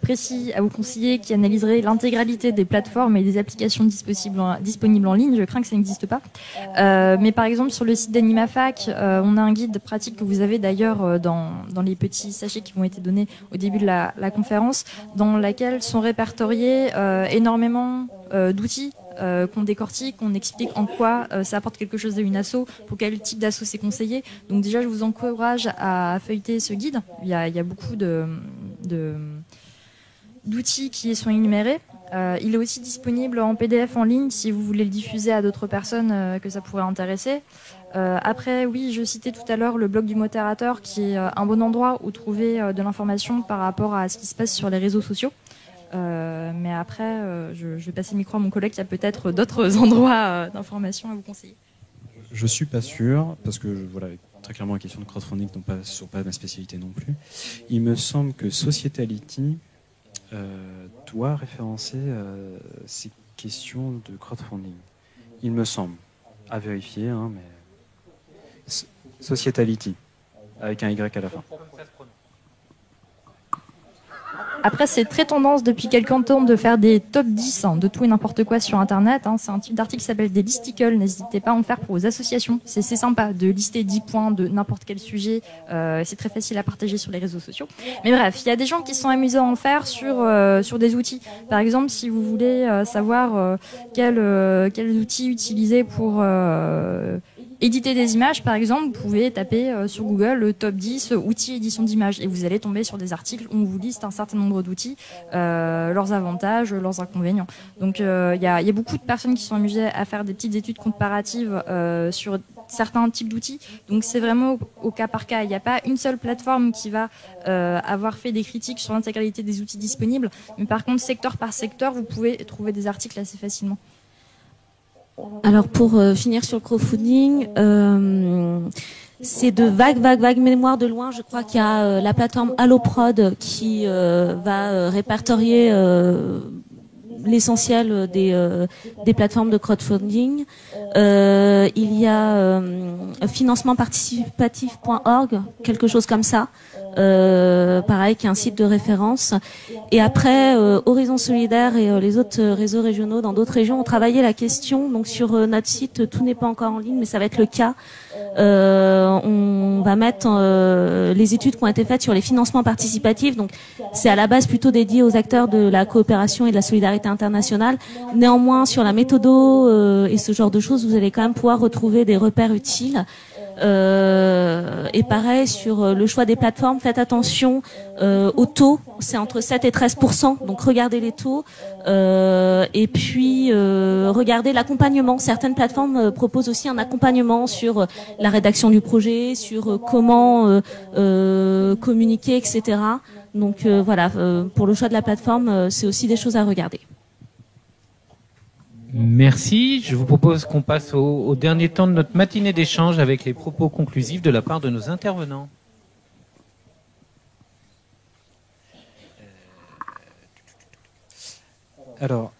précis à vous conseiller qui analyserait l'intégralité des plateformes et des applications disponibles en ligne. Je crains que ça n'existe pas. Mais par exemple, sur le site d'AnimaFac, on a un guide pratique que vous avez d'ailleurs dans les petits sachets qui vont être donnés au début de la conférence, dans laquelle sont répertoriés énormément d'outils qu'on décortique, qu'on explique en quoi ça apporte quelque chose à une asso, pour quel type d'asso c'est conseillé. Donc déjà, je vous encourage à feuilleter ce guide. Il y a beaucoup d'outils qui y sont énumérés. Il est aussi disponible en PDF en ligne si vous voulez le diffuser à d'autres personnes que ça pourrait intéresser. Après, oui, je citais tout à l'heure le blog du modérateur qui est un bon endroit où trouver de l'information par rapport à ce qui se passe sur les réseaux sociaux. Mais après, je vais passer le micro à mon collègue qui a peut-être d'autres endroits d'information à vous conseiller. Je suis pas sûr, parce que voilà, très clairement la question de crowdfunding ne sont pas ma spécialité non plus. Il me semble que Societality doit référencer ces questions de crowdfunding. Il me semble, à vérifier, hein, mais Societality, avec un Y à la fin. Après, c'est très tendance depuis quelques temps de faire des top 10 de tout et n'importe quoi sur Internet. C'est un type d'article qui s'appelle des listicles. N'hésitez pas à en faire pour vos associations. C'est sympa de lister 10 points de n'importe quel sujet. C'est très facile à partager sur les réseaux sociaux. Mais bref, il y a des gens qui sont amusés à en faire sur des outils. Par exemple, si vous voulez savoir quels outils utiliser pour éditer des images, par exemple, vous pouvez taper sur Google le top 10 outils édition d'images et vous allez tomber sur des articles où on vous liste un certain nombre d'outils, leurs avantages, leurs inconvénients. Donc il y a beaucoup de personnes qui sont amusées à faire des petites études comparatives sur certains types d'outils. Donc c'est vraiment au cas par cas. Il n'y a pas une seule plateforme qui va avoir fait des critiques sur l'intégralité des outils disponibles. Mais par contre, secteur par secteur, vous pouvez trouver des articles assez facilement. Alors pour finir sur le crowdfunding, c'est de vague mémoire de loin. Je crois qu'il y a la plateforme Alloprod qui va répertorier l'essentiel des plateformes de crowdfunding. Il y a financementparticipatif.org, quelque chose comme ça. Pareil, qui est un site de référence. Et après, Horizon Solidaire et les autres réseaux régionaux dans d'autres régions ont travaillé la question. Donc sur notre site, tout n'est pas encore en ligne, mais ça va être le cas. On va mettre les études qui ont été faites sur les financements participatifs. Donc c'est à la base plutôt dédié aux acteurs de la coopération et de la solidarité internationale. Néanmoins, sur la méthodo et ce genre de choses, vous allez quand même pouvoir retrouver des repères utiles. Et pareil sur le choix des plateformes, faites attention aux taux, c'est entre 7 et 13%, donc regardez les taux et puis regardez l'accompagnement. Certaines plateformes proposent aussi un accompagnement sur la rédaction du projet, sur comment communiquer, etc. Donc voilà, pour le choix de la plateforme, c'est aussi des choses à regarder. Merci. Je vous propose qu'on passe au dernier temps de notre matinée d'échange avec les propos conclusifs de la part de nos intervenants. Alors,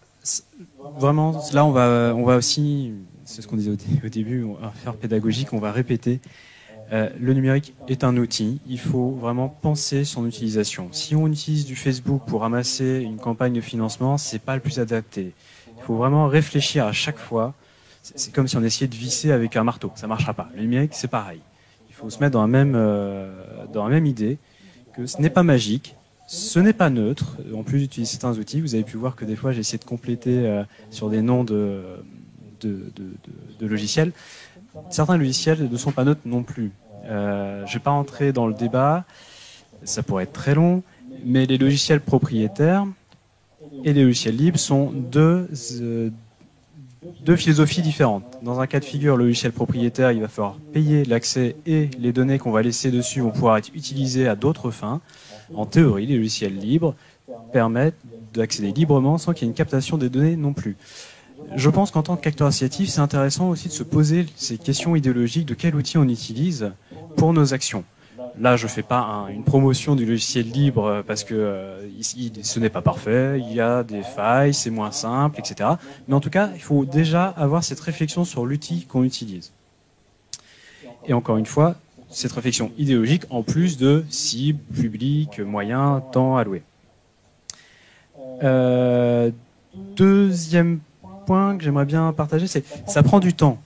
vraiment, là, on va aussi, c'est ce qu'on disait au début, on va faire pédagogique, on va répéter. Le numérique est un outil, il faut vraiment penser son utilisation. Si on utilise du Facebook pour ramasser une campagne de financement, c'est pas le plus adapté. Il faut vraiment réfléchir à chaque fois. C'est comme si on essayait de visser avec un marteau, ça marchera pas. Le numérique, c'est pareil. Il faut se mettre dans la même idée que ce n'est pas magique, ce n'est pas neutre. En plus d'utiliser certains outils, vous avez pu voir que des fois j'ai essayé de compléter sur des noms de logiciels. Certains logiciels ne sont pas neutres non plus. Je ne vais pas entrer dans le débat, ça pourrait être très long, mais les logiciels propriétaires et les logiciels libres sont deux philosophies différentes. Dans un cas de figure, le logiciel propriétaire, il va falloir payer l'accès et les données qu'on va laisser dessus vont pouvoir être utilisées à d'autres fins. En théorie, les logiciels libres permettent d'accéder librement sans qu'il y ait une captation des données non plus. Je pense qu'en tant qu'acteur associatif, c'est intéressant aussi de se poser ces questions idéologiques de quel outil on utilise pour nos actions. Là, je ne fais pas une promotion du logiciel libre parce que ce n'est pas parfait, il y a des failles, c'est moins simple, etc. Mais en tout cas, il faut déjà avoir cette réflexion sur l'outil qu'on utilise. Et encore une fois, cette réflexion idéologique en plus de cible, public, moyen, temps alloué. Deuxième point que j'aimerais bien partager, c'est ça prend du temps.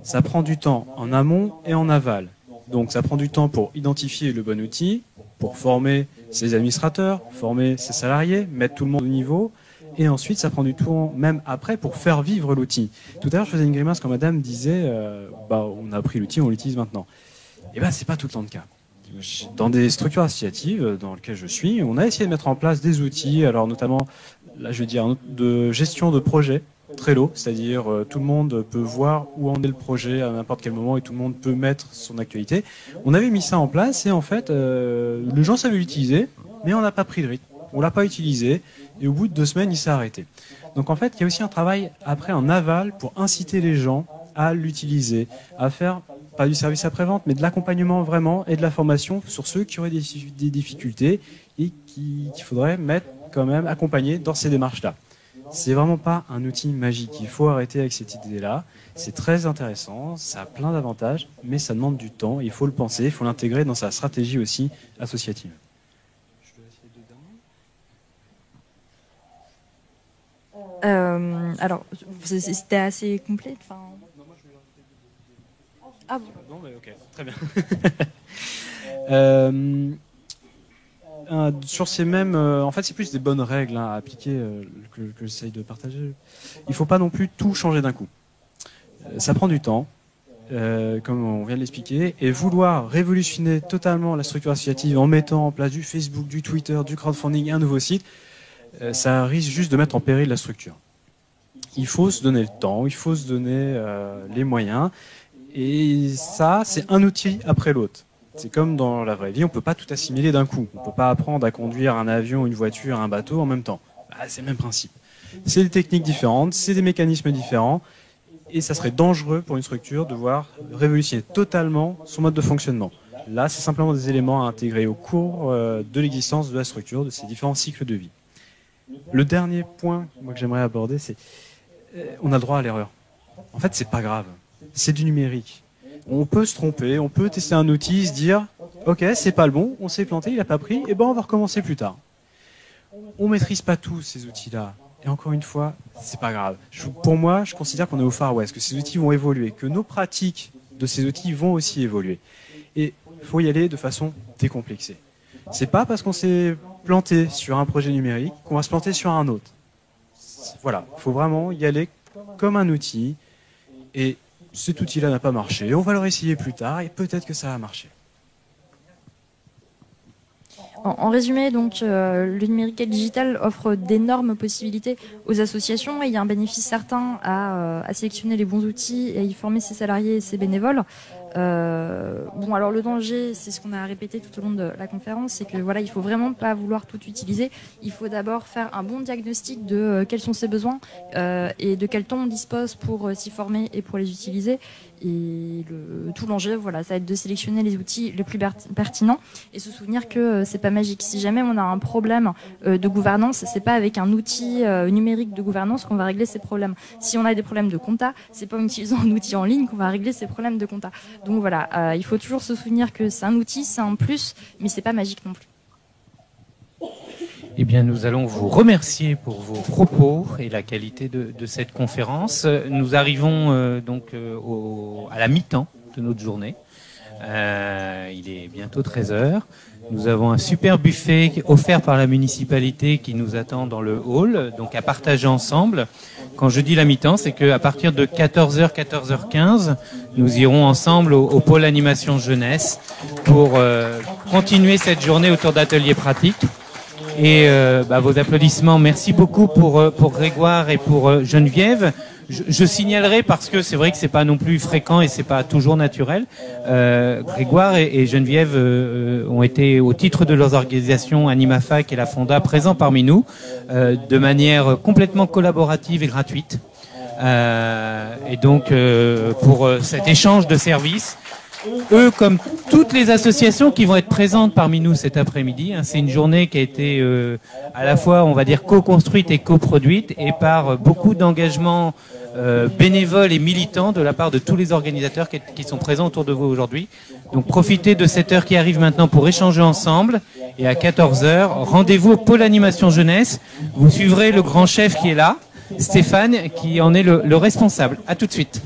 Ça prend du temps en amont et en aval. Donc ça prend du temps pour identifier le bon outil, pour former ses administrateurs, former ses salariés, mettre tout le monde au niveau, et ensuite ça prend du temps même après pour faire vivre l'outil. Tout à l'heure je faisais une grimace quand madame disait on a pris l'outil, on l'utilise maintenant. Et c'est pas tout le temps le cas. Dans des structures associatives dans lesquelles je suis, on a essayé de mettre en place des outils, alors notamment, là je veux dire, de gestion de projet, Trello, c'est-à-dire tout le monde peut voir où en est le projet à n'importe quel moment et tout le monde peut mettre son actualité. On avait mis ça en place et en fait, les gens savaient l'utiliser, mais on n'a pas pris de rythme. On l'a pas utilisé et au bout de 2 semaines, il s'est arrêté. Donc en fait, il y a aussi un travail après en aval pour inciter les gens à l'utiliser, à faire pas du service après-vente, mais de l'accompagnement vraiment et de la formation sur ceux qui auraient des difficultés et qu'il faudrait mettre quand même accompagner dans ces démarches-là. C'est vraiment pas un outil magique. Il faut arrêter avec cette idée-là. C'est très intéressant, ça a plein d'avantages, mais ça demande du temps. Il faut le penser, il faut l'intégrer dans sa stratégie aussi associative. Alors, c'était assez complet. Ah bon. Non, mais ok, très bien. Sur ces mêmes, en fait, c'est plus des bonnes règles à appliquer que j'essaye de partager. Il ne faut pas non plus tout changer d'un coup. Ça prend du temps, comme on vient de l'expliquer, et vouloir révolutionner totalement la structure associative en mettant en place du Facebook, du Twitter, du crowdfunding et un nouveau site, ça risque juste de mettre en péril la structure. Il faut se donner le temps, il faut se donner les moyens, et ça, c'est un outil après l'autre. C'est comme dans la vraie vie, on ne peut pas tout assimiler d'un coup. On ne peut pas apprendre à conduire un avion, une voiture, un bateau en même temps. C'est le même principe. C'est des techniques différentes, c'est des mécanismes différents, et ça serait dangereux pour une structure de voir révolutionner totalement son mode de fonctionnement. Là, c'est simplement des éléments à intégrer au cours de l'existence de la structure, de ses différents cycles de vie. Le dernier point que j'aimerais aborder, c'est on a le droit à l'erreur. En fait, c'est pas grave. C'est du numérique. On peut se tromper, on peut tester un outil, se dire « Ok, c'est pas le bon, on s'est planté, il n'a pas pris, et on va recommencer plus tard. » On maîtrise pas tous ces outils-là. Et encore une fois, c'est pas grave. Pour moi, je considère qu'on est au Far West, que ces outils vont évoluer, que nos pratiques de ces outils vont aussi évoluer. Et il faut y aller de façon décomplexée. C'est pas parce qu'on s'est planté sur un projet numérique qu'on va se planter sur un autre. Voilà, il faut vraiment y aller comme un outil, et cet outil-là n'a pas marché, on va le réessayer plus tard et peut-être que ça va marcher. En résumé, donc, le numérique et le digital offrent d'énormes possibilités aux associations et il y a un bénéfice certain à sélectionner les bons outils et à y former ses salariés et ses bénévoles. Bon, alors le danger, c'est ce qu'on a répété tout au long de la conférence, c'est que voilà, il faut vraiment pas vouloir tout utiliser. Il faut d'abord faire un bon diagnostic de quels sont ses besoins et de quel temps on dispose pour s'y former et pour les utiliser. Et tout l'enjeu, voilà, ça va être de sélectionner les outils les plus pertinents et se souvenir que c'est pas magique. Si jamais on a un problème de gouvernance, c'est pas avec un outil numérique de gouvernance qu'on va régler ces problèmes. Si on a des problèmes de compta, c'est pas en utilisant un outil en ligne qu'on va régler ces problèmes de compta. Donc voilà, il faut toujours se souvenir que c'est un outil, c'est un plus, mais c'est pas magique non plus. Eh bien, nous allons vous remercier pour vos propos et la qualité de cette conférence. Nous arrivons à la mi-temps de notre journée. Il est bientôt 13h. Nous avons un super buffet offert par la municipalité qui nous attend dans le hall, donc à partager ensemble. Quand je dis la mi-temps, c'est qu'à partir de 14h, 14h15, nous irons ensemble au pôle animation jeunesse pour continuer cette journée autour d'ateliers pratiques. Et vos applaudissements, merci beaucoup pour Grégoire et pour Geneviève. Je signalerai, parce que c'est vrai que c'est pas non plus fréquent et c'est pas toujours naturel, Grégoire et Geneviève ont été, au titre de leurs organisations AnimaFac et la Fonda, présents parmi nous de manière complètement collaborative et gratuite. Et donc pour cet échange de services, eux, comme toutes les associations qui vont être présentes parmi nous cet après-midi, c'est une journée qui a été à la fois, on va dire, co-construite et coproduite, et par beaucoup d'engagements bénévoles et militants de la part de tous les organisateurs qui sont présents autour de vous aujourd'hui. Donc profitez de cette heure qui arrive maintenant pour échanger ensemble, et à 14h, rendez-vous au pôle animation jeunesse. Vous suivrez le grand chef qui est là, Stéphane, qui en est le responsable. À tout de suite.